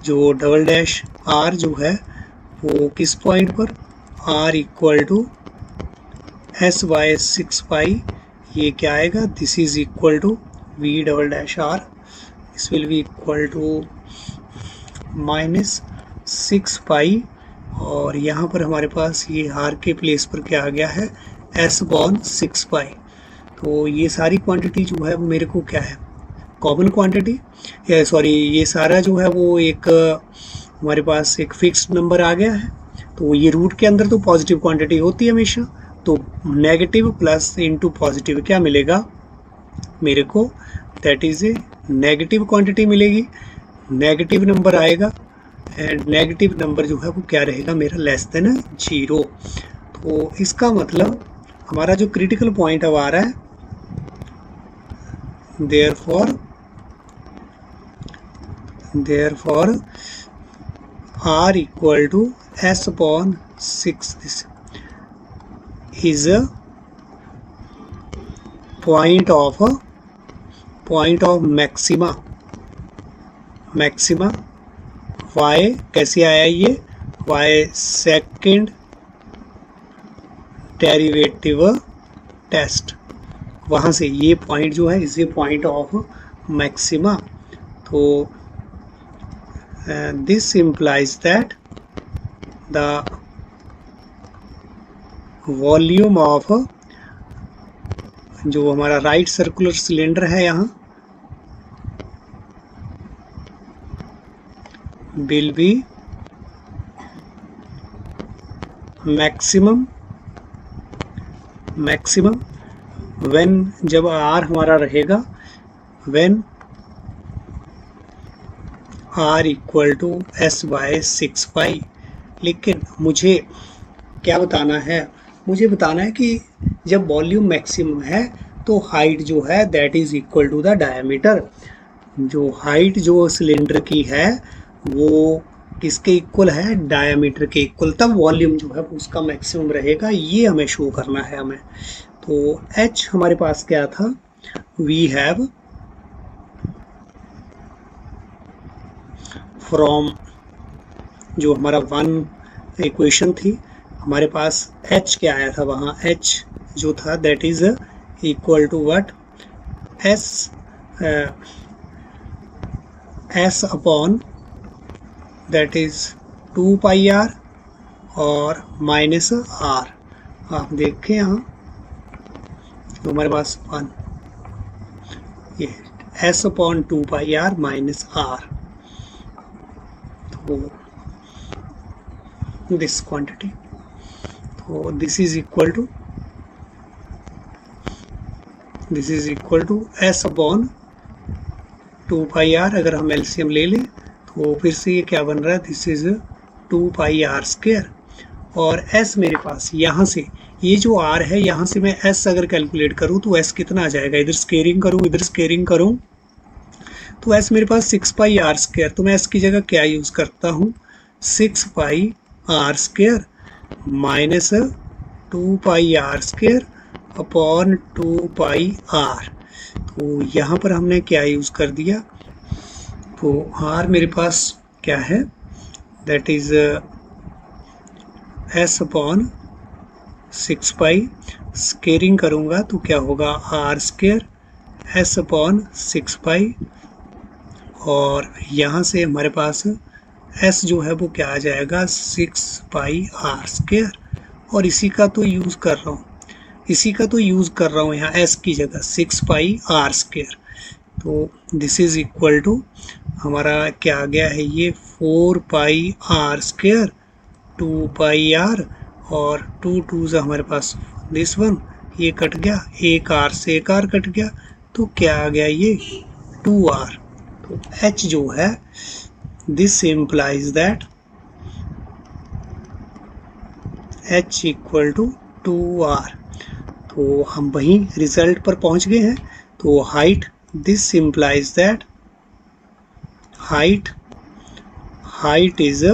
जो डबल डैश r जो है वो किस पॉइंट पर, r इक्वल टू s/6 पाई, ये क्या आएगा, this is equal to v double dash r, this will be equal to minus 6 pi, और यहाँ पर हमारे पास ये r के प्लेस पर क्या आ गया है s/6 पाई। तो ये सारी क्वांटिटी जो है वो मेरे को क्या है, कॉमन क्वांटिटी, सॉरी ये सारा जो है वो एक हमारे पास एक फिक्स्ड नंबर आ गया है। तो ये रूट के अंदर तो पॉजिटिव क्वांटिटी होती है हमेशा, तो नेगेटिव प्लस इनटू पॉजिटिव क्या मिलेगा मेरे को, that is a negative quantity मिलेगी, नेगेटिव नंबर आएगा, एंड नेगेटिव नंबर जो है वो क्या रहेगा मेरा लेस देन 0। तो इसका मतलब हमारा जो क्रिटिकल पॉइंट अब आ रहा है, therefore r equal to s/6, this is a point of maxima। y कैसे आया, ये y सेकेंड डेरिवेटिव टेस्ट, वहाँ से ये पॉइंट जो है इसे पॉइंट ऑफ मैक्सिमा। तो this implies that the volume of जो हमारा राइट सर्कुलर सिलेंडर है यहाँ विल बी मैक्सिमम व्हेन, जब आर हमारा रहेगा when r equal to s by 6 pi. लेकिन मुझे क्या बताना है, मुझे बताना है कि जब वॉल्यूम मैक्सिमम है तो हाइट जो है that is equal to the diameter. जो हाइट जो सिलेंडर की है वो किसके इक्वल है, डायमीटर के इक्वल, तब वॉल्यूम जो है उसका मैक्सिमम रहेगा, ये हमें शो करना है हमें। तो h हमारे पास क्या था, वी हैव फ्रॉम, जो हमारा वन इक्वेशन थी हमारे पास h क्या आया था वहाँ, h जो था that is equal to what, s upon that is 2 pi r और माइनस r। आप देखें यहाँ तो हमारे पास 1, ये s upon 2 pi r minus r, तो दिस क्वांटिटी, तो this is equal to s upon 2 pi r। अगर हम एलसीएम ले लें तो फिर से ये क्या बन रहा है, this is 2 pi r square, और s मेरे पास यहाँ से, ये जो r है यहाँ से मैं s अगर कैलकुलेट करूँ तो s कितना आ जाएगा, इधर स्केयरिंग करूँ इधर स्केयरिंग करूँ तो s मेरे पास 6 पाई r स्क्वायर, तो मैं s की जगह क्या यूज़ करता हूँ, 6 pi r square minus 2 pi r square upon 2 pi r। तो यहाँ पर हमने क्या यूज़ कर दिया, तो r मेरे पास क्या है, that is s upon 6 pi, squaring करूँगा तो क्या होगा r square s upon 6 pi, और यहाँ से हमारे पास s जो है वो क्या आ जाएगा, 6 पाई r स्क्वायर, और इसी का तो यूज़ कर रहा हूँ यहाँ s की जगह 6 पाई r स्क्वायर। तो दिस इज इक्वल टू हमारा क्या आ गया है, ये 4 पाई r स्क्वायर 2 पाई r, और 2 2 से हमारे पास दिस वन, ये कट गया, एक r से एक r कट गया, तो क्या आ गया ये 2r। तो h जो है this implies that h equal to 2r। तो हम वहीं रिजल्ट पर पहुंच गए हैं। तो height, this implies that height is,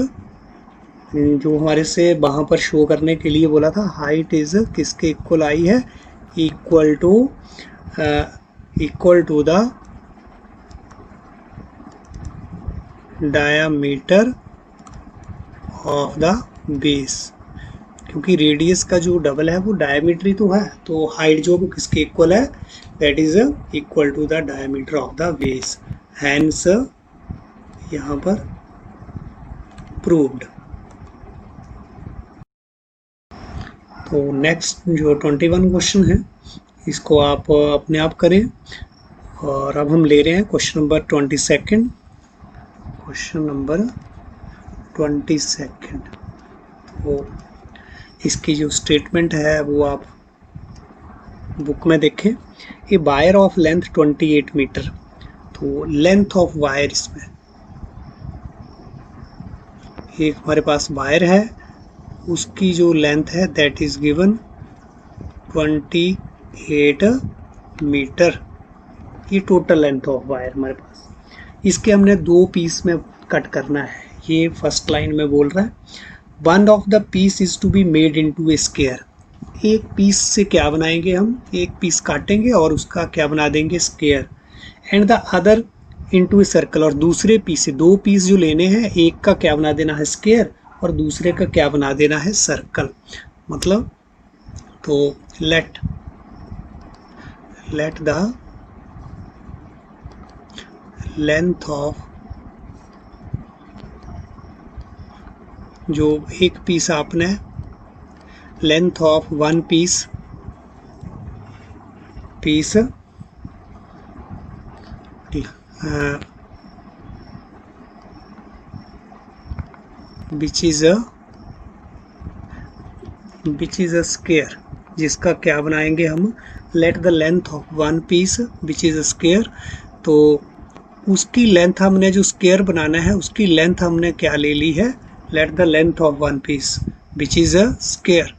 जो हमारे से वहाँ पर शो करने के लिए बोला था, हाइट इज किसके इक्वल आई है, equal to the diameter of the base, क्योंकि रेडियस का जो डबल है वो डायमीटर ही तो है, तो हाइट जो किसके इक्वल है, that is equal to the diameter of the base, hence यहाँ पर प्रूव्ड। तो नेक्स्ट जो 21 क्वेश्चन है इसको आप अपने आप करें, और अब हम ले रहे हैं क्वेश्चन नंबर 22। क्वेश्चन नंबर 22, तो इसकी जो स्टेटमेंट है वो आप बुक में देखें। A wire of length 28 metre, तो लेंथ ऑफ वायर, इसमें एक हमारे पास वायर है, उसकी जो लेंथ है दैट इज गिवन 28 मीटर, ये टोटल लेंथ ऑफ वायर हमारे पास। इसके हमने 2 पीस में कट करना है, ये फर्स्ट लाइन में बोल रहा है, one of the piece is to be made into a square. एक पीस से क्या बनाएंगे हम, एक पीस काटेंगे और उसका क्या बना देंगे, square, and the other into a circle, और दूसरे पीस से 2 पीस जो लेने हैं, एक का क्या बना देना है स्क्वायर और दूसरे का क्या बना देना है सर्कल। मतलब तो लेट द लेंथ ऑफ, जो एक पीस आपने, length of one piece piece which is a square, जिसका क्या बनाएंगे हम, let the length of one piece which is a square, तो उसकी लेंथ हमने जो स्क्वायर बनाना है उसकी लेंथ हमने क्या ले ली है, let the length of one piece which is a square,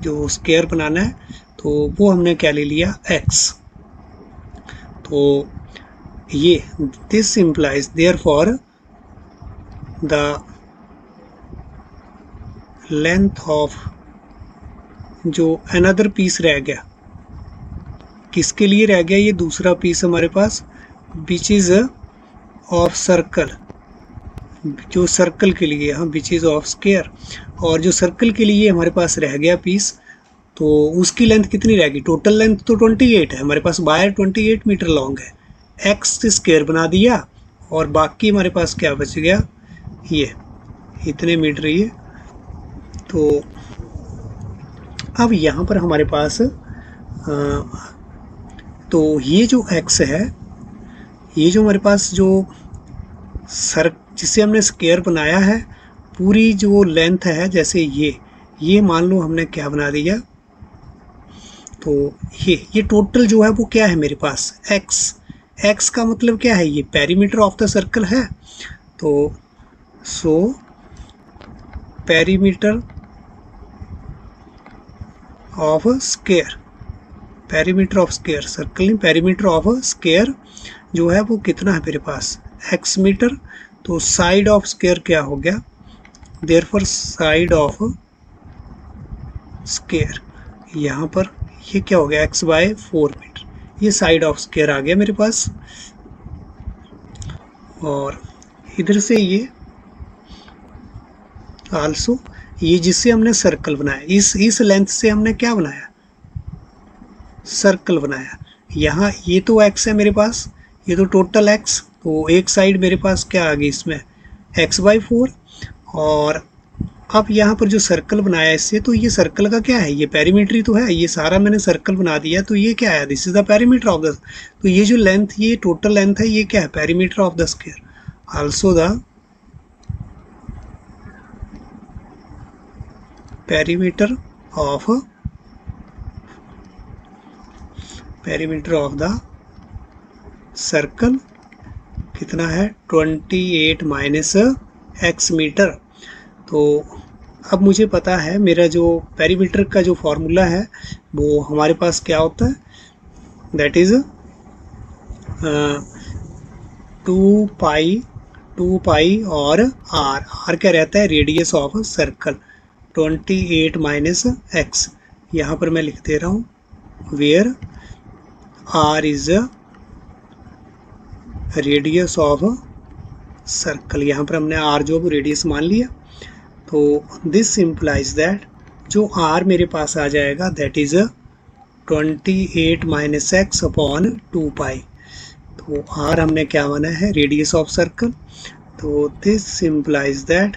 जो स्क्वायर बनाना है तो वो हमने क्या ले लिया, x। तो ये this implies therefore the length of जो another piece रह गया, किसके लिए रह गया, ये दूसरा पीस हमारे पास which is of circle, जो सर्कल के लिए, हाँ which is of square, और जो सर्कल के लिए हमारे पास रह गया पीस, तो उसकी लेंथ कितनी रहेगी, टोटल लेंथ तो 28 है हमारे पास, वायर 28 मीटर लॉन्ग है, एक्स स्क्वायर बना दिया और बाकी हमारे पास क्या बच गया, ये इतने मीटर ये। तो अब यहाँ पर हमारे पास तो ये जो x है, ये जो हमारे पास जो जिससे हमने स्क्वायर बनाया है, पूरी जो लेंथ है, जैसे ये मान लो हमने क्या बना दिया, तो ये टोटल जो है वो क्या है मेरे पास, x का मतलब क्या है, ये पेरीमीटर ऑफ द सर्कल है, तो so perimeter of square, perimeter of square, circle नहीं, पेरीमीटर ऑफ स्क्वायर जो है वो कितना है मेरे पास, x मीटर, तो साइड ऑफ स्क्वायर क्या हो गया, देयरफॉर साइड ऑफ स्क्वायर, यहाँ पर ये क्या हो गया, x/4 मीटर, ये साइड ऑफ स्क्वायर आ गया मेरे पास। और इधर से ये आल्सो, ये जिससे हमने सर्कल बनाया, इस लेंथ से हमने क्या बनाया, सर्कल बनाया। यहाँ ये तो x है मेरे पास, ये तो टोटल x, तो एक साइड मेरे पास क्या आ गई इसमें, x/4, और अब यहाँ पर जो सर्कल बनाया इससे, तो ये सर्कल का क्या है, ये पेरीमीटर तो है, ये सारा मैंने सर्कल बना दिया, तो ये क्या है, this is the perimeter of the, तो ये जो लेंथ, ये टोटल लेंथ है, ये क्या है, perimeter of the square, also the perimeter of the circle कितना है, 28 माइनस x मीटर। तो अब मुझे पता है मेरा जो पेरीमीटर का जो फॉर्मूला है वो हमारे पास क्या होता है, दैट इज 2 पाई और r क्या रहता है, radius of circle, 28 minus x, यहाँ पर मैं लिख दे रहा हूँ, where r is radius of circle, यहाँ पर हमने r जो रेडियस मान लिया, तो दिस इम्प्लाइज दैट जो r मेरे पास आ जाएगा that is 28 minus x upon 2 pi, तो r हमने क्या माना है, रेडियस ऑफ सर्कल, तो this implies that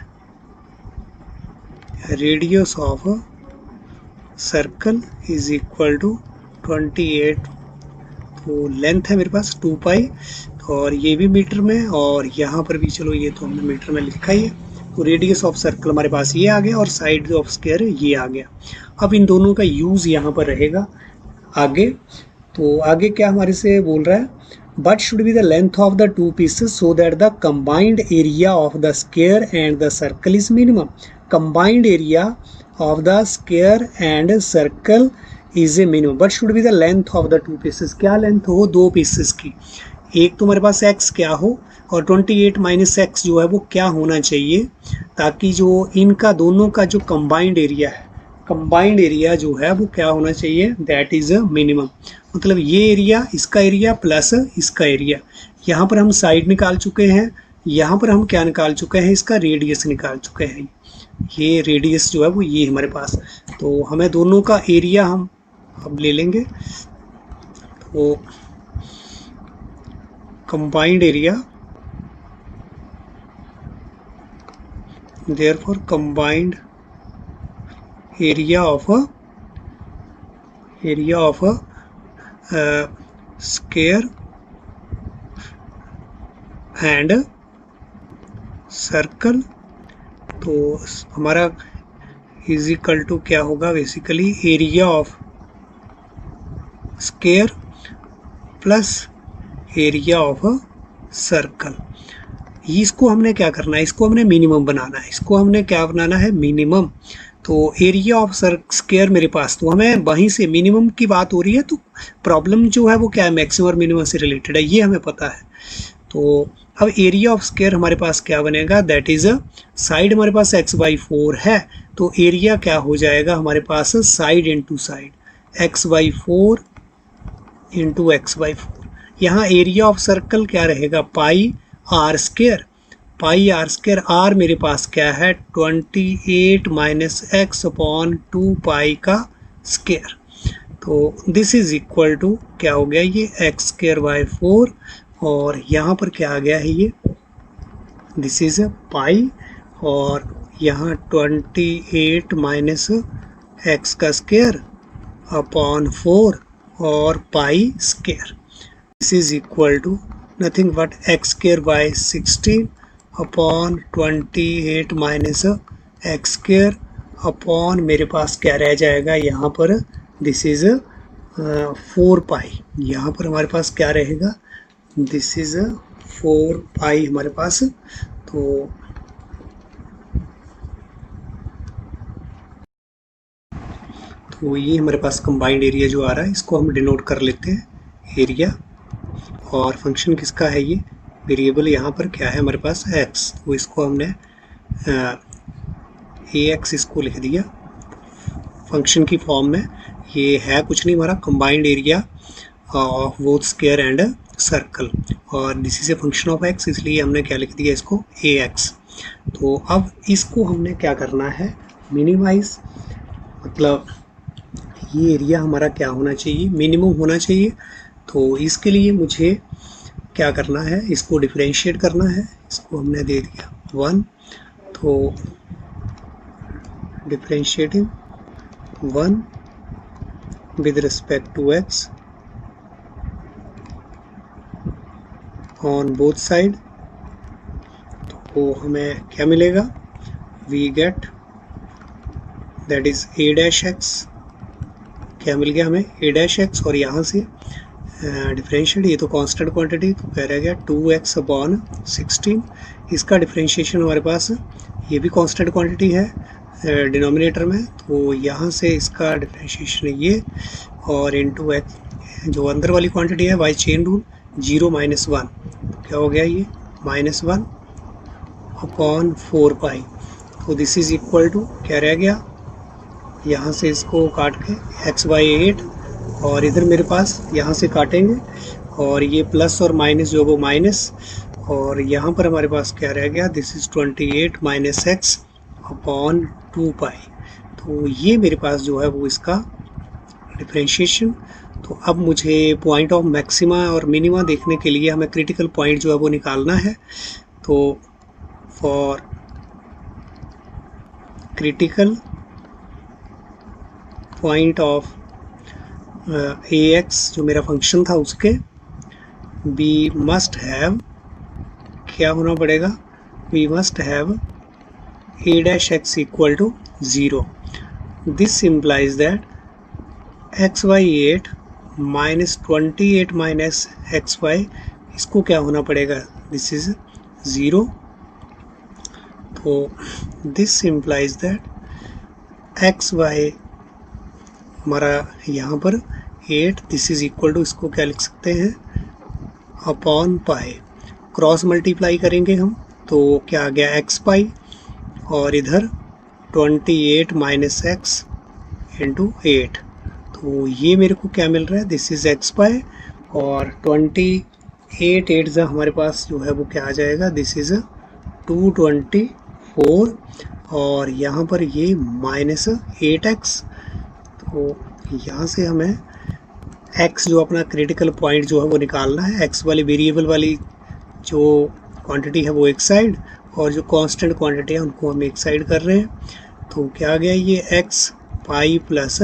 radius of circle is equal to 28, तो लेंथ है मेरे पास 2 पाई, और ये भी मीटर में, और यहाँ पर भी चलो ये तो हमने मीटर में लिखा ही है, तो रेडियस ऑफ सर्कल हमारे पास ये आ गया और साइड ऑफ स्क्वायर ये आ गया। अब इन दोनों का यूज़ यहाँ पर रहेगा आगे, तो आगे क्या हमारे से बोल रहा है, but should be the length of the two pieces so that the combined area of the square and the circle is minimum, combined area of the square and circle is a minimum, but should be the length of the two pieces, क्या लेंथ हो दो पीसेस की, एक तो हमारे पास x क्या हो और 28 माइनस x जो है वो क्या होना चाहिए, ताकि जो इनका दोनों का जो कंबाइंड एरिया है, कंबाइंड एरिया जो है वो क्या होना चाहिए, दैट इज अ मिनिमम, मतलब ये एरिया, इसका एरिया प्लस इसका एरिया, यहाँ पर हम साइड निकाल चुके हैं, यहाँ पर हम क्या निकाल चुके हैं, इसका रेडियस निकाल चुके हैं, ये रेडियस जो है वो ये हमारे पास, तो हमें दोनों का एरिया हम अब ले लेंगे, तो combined area, therefore combined area of square and circle. तो हमारा इज इक्वल टू क्या होगा, basically area of square plus area of a circle. इसको हमने क्या करना है, इसको हमने मिनिमम बनाना है, इसको हमने क्या बनाना है, मिनिमम। तो एरिया ऑफ स्क्वायर मेरे पास, तो हमें वहीं से मिनिमम की बात हो रही है, तो प्रॉब्लम जो है वो क्या है, मैक्सिमम और मिनिमम से रिलेटेड है, ये हमें पता है। तो अब एरिया ऑफ स्क्वायर हमारे पास क्या बनेगा, दैट इज साइड हमारे पास x/4 है, तो एरिया क्या हो जाएगा हमारे पास, side into side, x/4 into x/4। यहाँ एरिया ऑफ सर्कल क्या रहेगा, pi r square, pi r square, आर मेरे पास क्या है 28 माइनस एक्स अपॉन 2 पाई का स्क्वायर। तो दिस इज इक्वल टू क्या हो गया, ये x²/4, और यहाँ पर क्या आ गया है, ये दिस इज पाई, और यहाँ 28 माइनस एक्स का स्क्वायर अपॉन 4 और pi square. This is equal to nothing but x²/16 upon 28 minus x² upon मेरे पास क्या रह जाएगा यहाँ पर, दिस इज 4 पाई, यहाँ पर हमारे पास क्या रहेगा, दिस इज 4 पाई हमारे पास। तो ये हमारे पास कंबाइंड एरिया जो आ रहा है, इसको हम डिनोट कर लेते हैं एरिया, और फंक्शन किसका है, ये वेरिएबल यहाँ पर क्या है हमारे पास x, तो इसको हमने ax इसको लिख दिया फंक्शन की फॉर्म में। ये है कुछ नहीं, हमारा combined area of both square and circle, और this is a function of x, इसलिए हमने क्या लिख दिया इसको ax। तो अब इसको हमने क्या करना है, मिनिमाइज, मतलब ये एरिया हमारा क्या होना चाहिए, मिनिमम होना चाहिए। तो इसके लिए मुझे क्या करना है, इसको डिफरेंशिएट करना है, इसको हमने दे दिया 1, तो differentiating 1 with respect to x on both side. तो हमें क्या मिलेगा, we get that is a'(x), क्या मिल गया हमें a'(x), और यहाँ से डिफरेंशिएट, ये तो कांस्टेंट क्वांटिटी, तो कह रहा गया 2x अपॉन 16, इसका डिफरेंशिएशन हमारे पास, ये भी कांस्टेंट क्वांटिटी है डिनोमिनेटर में, तो यहाँ से इसका डिफरेंशिएशन ये, और इनटू x जो अंदर वाली क्वांटिटी है बाय चेन रूल 0 - 1, क्या हो गया ये -1 अपॉन 4 पाई। तो दिस इज इक्वल टू क्या रह गया, यहाँ से इसको काट के x/8, और इधर मेरे पास यहाँ से काटेंगे, और ये प्लस और माइनस जो वो माइनस, और यहाँ पर हमारे पास क्या रह गया, this is 28 minus x upon 2 pi. तो ये मेरे पास जो है वो इसका डिफरेंशिएशन। तो अब मुझे पॉइंट ऑफ मैक्सिमा और मिनिमा देखने के लिए हमें क्रिटिकल पॉइंट जो है वो निकालना है। तो for critical point of ax जो मेरा फंक्शन था उसके, वी मस्ट हैव, क्या होना पड़ेगा, we must have a'(x equal to 0। This implies that x/8 minus 28 minus xy, इसको क्या होना पड़ेगा, दिस इज 0। तो दिस इम्प्लाइज दैट xy हमारा यहाँ पर 8, दिस इज इक्वल टू, इसको क्या लिख सकते हैं, अपॉन पाई, क्रॉस मल्टीप्लाई करेंगे हम, तो क्या आ गया x पाई, और इधर 28 माइनस एक्स इंटू 8, तो ये मेरे को क्या मिल रहा है, दिस इज x पाई, और 28 8 हमारे पास जो है वो क्या आ जाएगा, दिस इज 224, और यहाँ पर ये -8x। तो यहाँ से हमें x जो अपना क्रिटिकल पॉइंट जो है वो निकालना है, x वाली वेरिएबल वाली जो क्वांटिटी है वो एक साइड, और जो कांस्टेंट क्वांटिटी है उनको हम एक साइड कर रहे हैं। तो क्या आ गया, ये x pi plus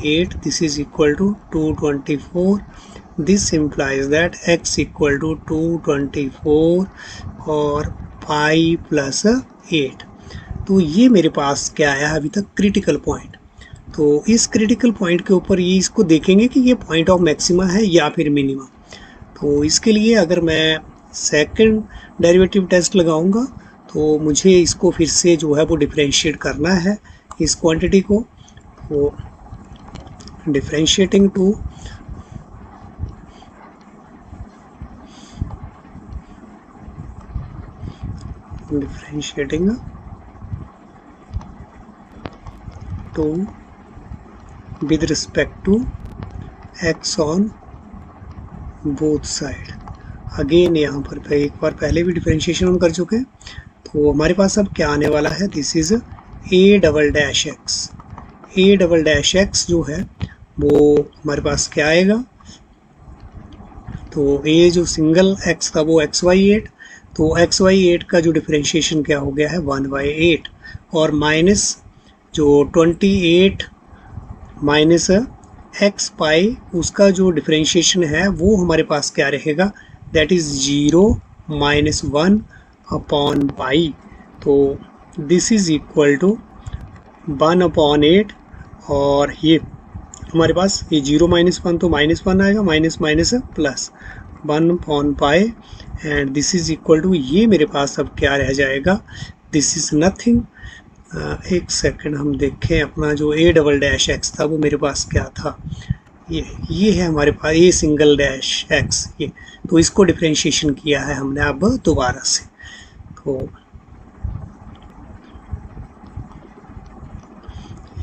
8, this is equal to 224. This implies that x equal to 224 और पाई प्लस 8. तो ये मेरे पास क्या आया अभी तक क्रिटिकल पॉइंट. तो इस क्रिटिकल पॉइंट के ऊपर ये इसको देखेंगे कि ये पॉइंट ऑफ मैक्सिमा है या फिर मिनिमा. तो इसके लिए अगर मैं सेकंड डेरिवेटिव टेस्ट लगाऊंगा तो मुझे इसको फिर से जो है वो डिफरेंशिएट करना है इस क्वांटिटी को. तो differentiating two with respect to x on both side. Again यहाँ पर एक बार पहले भी डिफरेंशिएशन हम कर चुके हैं. तो हमारे पास अब क्या आने वाला है, this is a double dash x. a double dash x जो है वो हमारे पास क्या आएगा, तो a जो सिंगल x था वो xy8. तो xy8 का जो डिफरेंशिएशन क्या हो गया है 1/8 और माइनस जो 28 माइनस एक्स पाई उसका जो डिफरेंशिएशन है वो हमारे पास क्या रहेगा, दैट इज़ 0 - 1 अपॉन पाई. तो दिस इज़ इक्वल टू 1/8 और ये हमारे पास ये 0 - 1 तो -1 आएगा, माइनस माइनस प्लस 1 अपॉन pi and this is equal to ये मेरे पास अब क्या रह जाएगा, दिस इज़ नथिंग. एक सेकंड हम देखें अपना जो a डबल डैश एक्स था वो मेरे पास क्या था, ये है हमारे पास a सिंगल डैश एक्स. ये तो इसको डिफरेंशिएशन किया है हमने अब दोबारा से. तो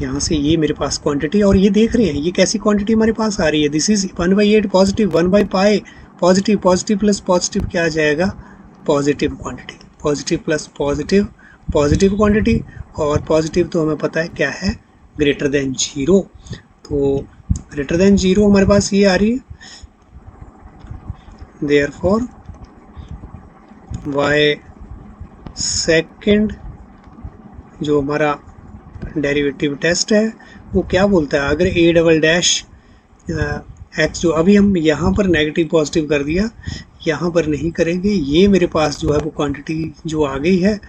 यहाँ से ये मेरे पास क्वांटिटी और ये देख रहे हैं ये कैसी क्वांटिटी हमारे पास आ रही है, दिस इज 1/8 पॉजिटिव, 1/पाई पॉजिटिव, पॉजिटिव प्लस पॉजिटिव क्या आ जाएगा, positive quantity, positive plus positive positive quantity और पॉजिटिव तो हमें पता है क्या है, ग्रेटर देन 0. तो ग्रेटर देन 0 हमारे पास ये आ रही है. देयरफॉर y सेकंड जो हमारा डेरिवेटिव टेस्ट है वो क्या बोलता है, अगर a डबल डैश एक्स जो अभी हम यहाँ पर नेगेटिव पॉजिटिव कर दिया, यहाँ पर नहीं करेंगे, ये मेरे पास जो है वो क्वांटिटी जो आ गई है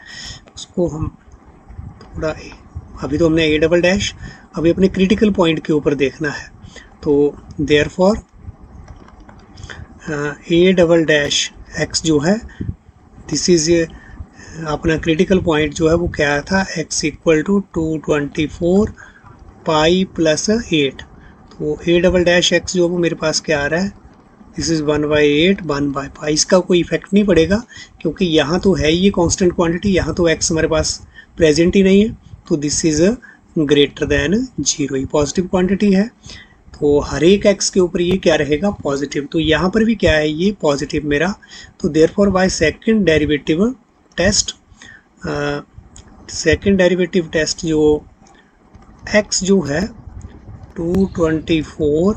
उसको हम थोड़ा, अभी तो हमने a डबल डैश, अभी अपने क्रिटिकल पॉइंट के ऊपर देखना है. तो therefore a double dash x जो है दिस इज अपना क्रिटिकल पॉइंट जो है वो क्या था, x equal to 224 pi plus 8. तो a डबल डैश एक्स जो वो मेरे पास क्या आ रहा है, दिस इज़ 1/8 1/पाई. इसका कोई इफेक्ट नहीं पड़ेगा क्योंकि यहाँ तो है ये कांस्टेंट क्वांटिटी, यहाँ तो x हमारे पास प्रेजेंट ही नहीं है. तो दिस इज़ ग्रेटर देन 0, ये पॉजिटिव क्वांटिटी है. तो हर एक x के ऊपर ये क्या रहेगा, पॉजिटिव. तो यहाँ पर भी क्या है, ये पॉजिटिव मेरा. तो therefore by second derivative test, second derivative test जो x जो है 224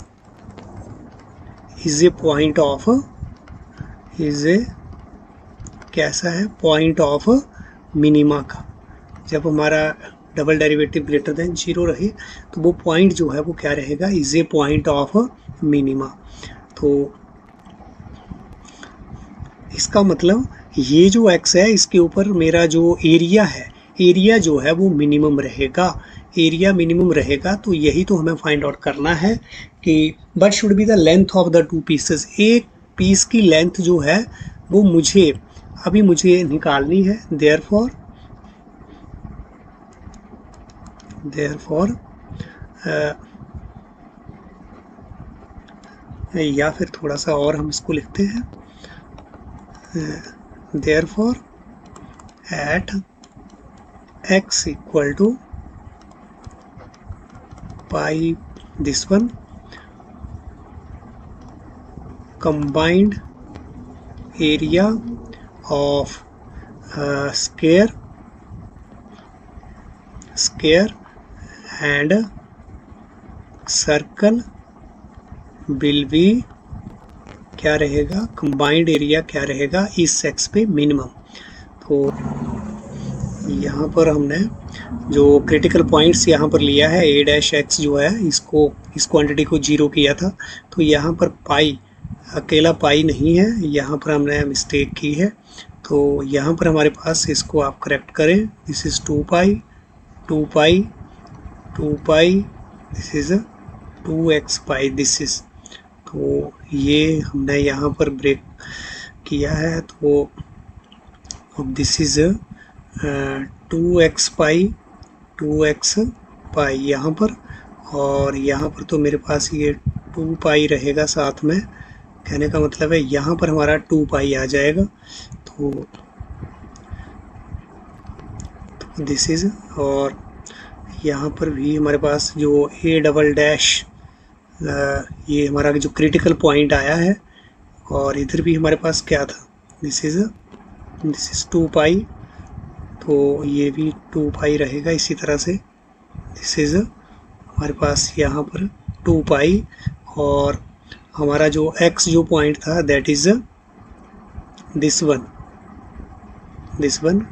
is a point of, is a कैसा है, पॉइंट ऑफ मिनिमा का. जब हमारा डबल डेरिवेटिव ग्रेटर देन 0 रहे तो वो पॉइंट जो है वो क्या रहेगा, is a point of minima. तो इसका मतलब ये जो x है इसके ऊपर मेरा जो एरिया है, एरिया जो है वो मिनिमम रहेगा, एरिया मिनिमम रहेगा. तो यही तो हमें फाइंड आउट करना है कि what should be the length of the two pieces. एक पीस की लेंथ जो है वो मुझे अभी मुझे निकालनी है. देयरफॉर या फिर थोड़ा सा और हम इसको लिखते हैं, therefore at x equal to pi this one combined area of square and circle will be क्या रहेगा, combined area क्या रहेगा इस x पे मिनिमम. तो यहाँ पर हमने जो क्रिटिकल पॉइंट्स यहाँ पर लिया है a डैश एक्स जो है इसको इस क्वांटिटी को 0 किया था, तो यहाँ पर पाई अकेला पाई नहीं है, यहाँ पर हमने मिस्टेक की है। तो यहाँ पर हमारे पास इसको आप करेक्ट करें, this is 2 pi 2 pi 2 pi, this is 2x pi, this is, तो ये हमने यहाँ पर ब्रेक किया है। तो अब this is 2x pi 2x पाई यहाँ पर, और यहाँ पर तो मेरे पास ये 2 पाई रहेगा साथ में, कहने का मतलब है यहाँ पर हमारा 2 पाई आ जाएगा। तो दिस इज़, और यहाँ पर भी हमारे पास जो a डबल डैश ये हमारा जो क्रिटिकल पॉइंट आया है, और इधर भी हमारे पास क्या था, दिस इज़ 2 पाई, तो ये भी 2 पाई रहेगा इसी तरह से। दिस इज़ हमारे पास यहाँ पर 2 पाई, और हमारा जो x जो पॉइंट था दैट इज़ दिस वन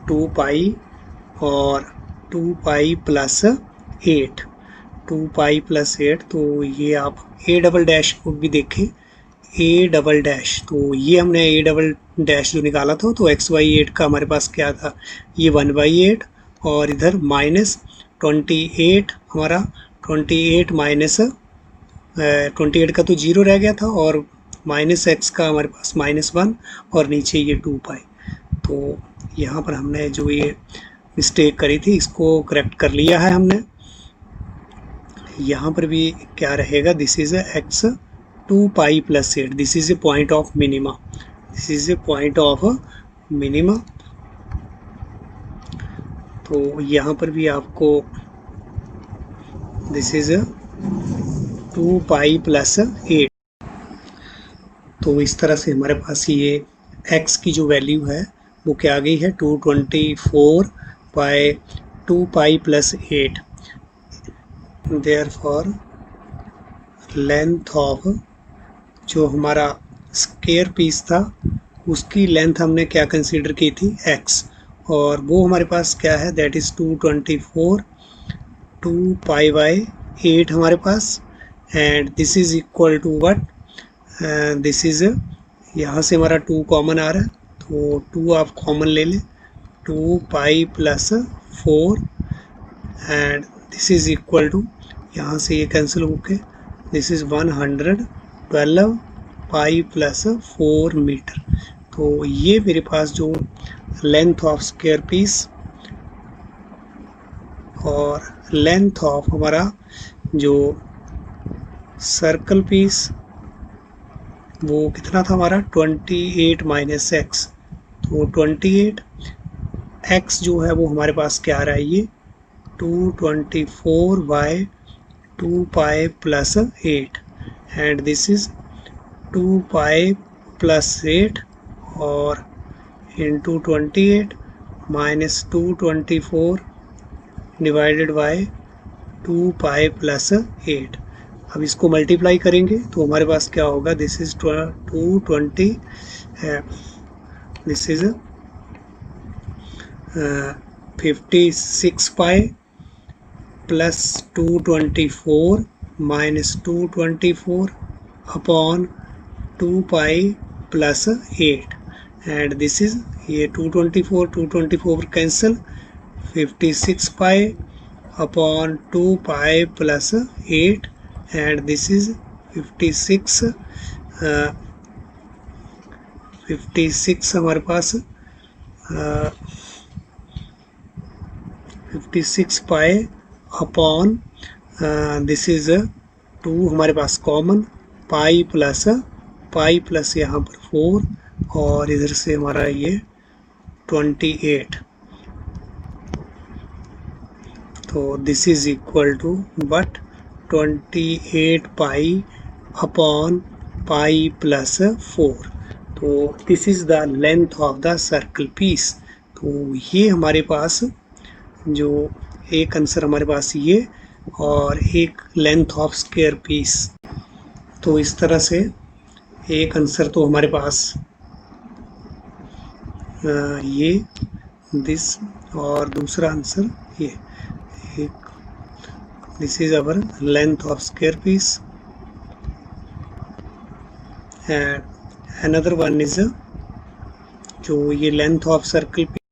2 पाई और 2 पाई प्लस 8 2 पाई प्लस 8, तो ये आप a डबल डैश को भी देखें, a डबल डैश, तो ये हमने a डबल डैश जो निकाला था तो x/8 का हमारे पास क्या था, ये 1/8, और इधर -28 हमारा 28 माइनस 28 का तो 0 रह गया था, और -x का हमारे पास -1, और नीचे ये 2 पाई। तो यहाँ पर हमने जो ये मिस्टेक करी थी इसको करेक्ट कर लिया है हमने। यहाँ पर भी क्या रहेगा, this is x 2 pi plus 8, this is a point of minima, this is a point of minima. तो यहाँ पर भी आपको दिस इज़ 2 पाई प्लस 8, तो इस तरह से हमारे पास ये x की जो वैल्यू है वो क्या आ गई है, 224 by 2 pi plus 8। Therefore length of जो हमारा स्क्वायर पीस था उसकी लेंथ हमने क्या कंसीडर की थी, x, और वो हमारे पास क्या है, दैट इज़ 224 2 पाई बाय 8 हमारे पास, and this is equal to what, this is, यहाँ से हमारा 2 कॉमन आ रहा है तो 2 आप कॉमन ले लें, 2 pi plus 4, and this is equal to, यहाँ से ये कैंसिल होके this is 112 pi plus 4 metre. तो ये मेरे पास जो लेंथ ऑफ स्क्वायर पीस और लेंथ ऑफ हमारा जो सर्कल पीस वो कितना था हमारा, 28 माइनस एक्स, तो 28 x जो है वो हमारे पास क्या आ रहा है, ये 224 by 2 pi plus 8, and this is 2 pi plus 8 और into 28 minus 224 divided by 2 pi plus 8। अब इसको मल्टीप्लाई करेंगे तो हमारे पास क्या होगा, this is 220, this is 56 pi plus 224 minus 224 upon 2 pi plus 8, and this is, ये 224 cancel, 56 pi upon 2 pi plus 8, and this is 56 हमारे पास 56 पाई अपॉन दिस इज़ 2 हमारे पास कॉमन, पाई प्लस यहाँ पर 4, और इधर से हमारा ये 28, तो this is equal to but 28 pi upon pi plus 4, तो this is the length of the circle piece. तो ये हमारे पास जो एक आंसर हमारे पास ये, और एक लेंथ ऑफ स्क्वायर पीस। तो इस तरह से एक आंसर तो हमारे पास ये दिस, और दूसरा आंसर ये एक, this is our length of square piece and another one is जो ये लेंथ ऑफ सर्कल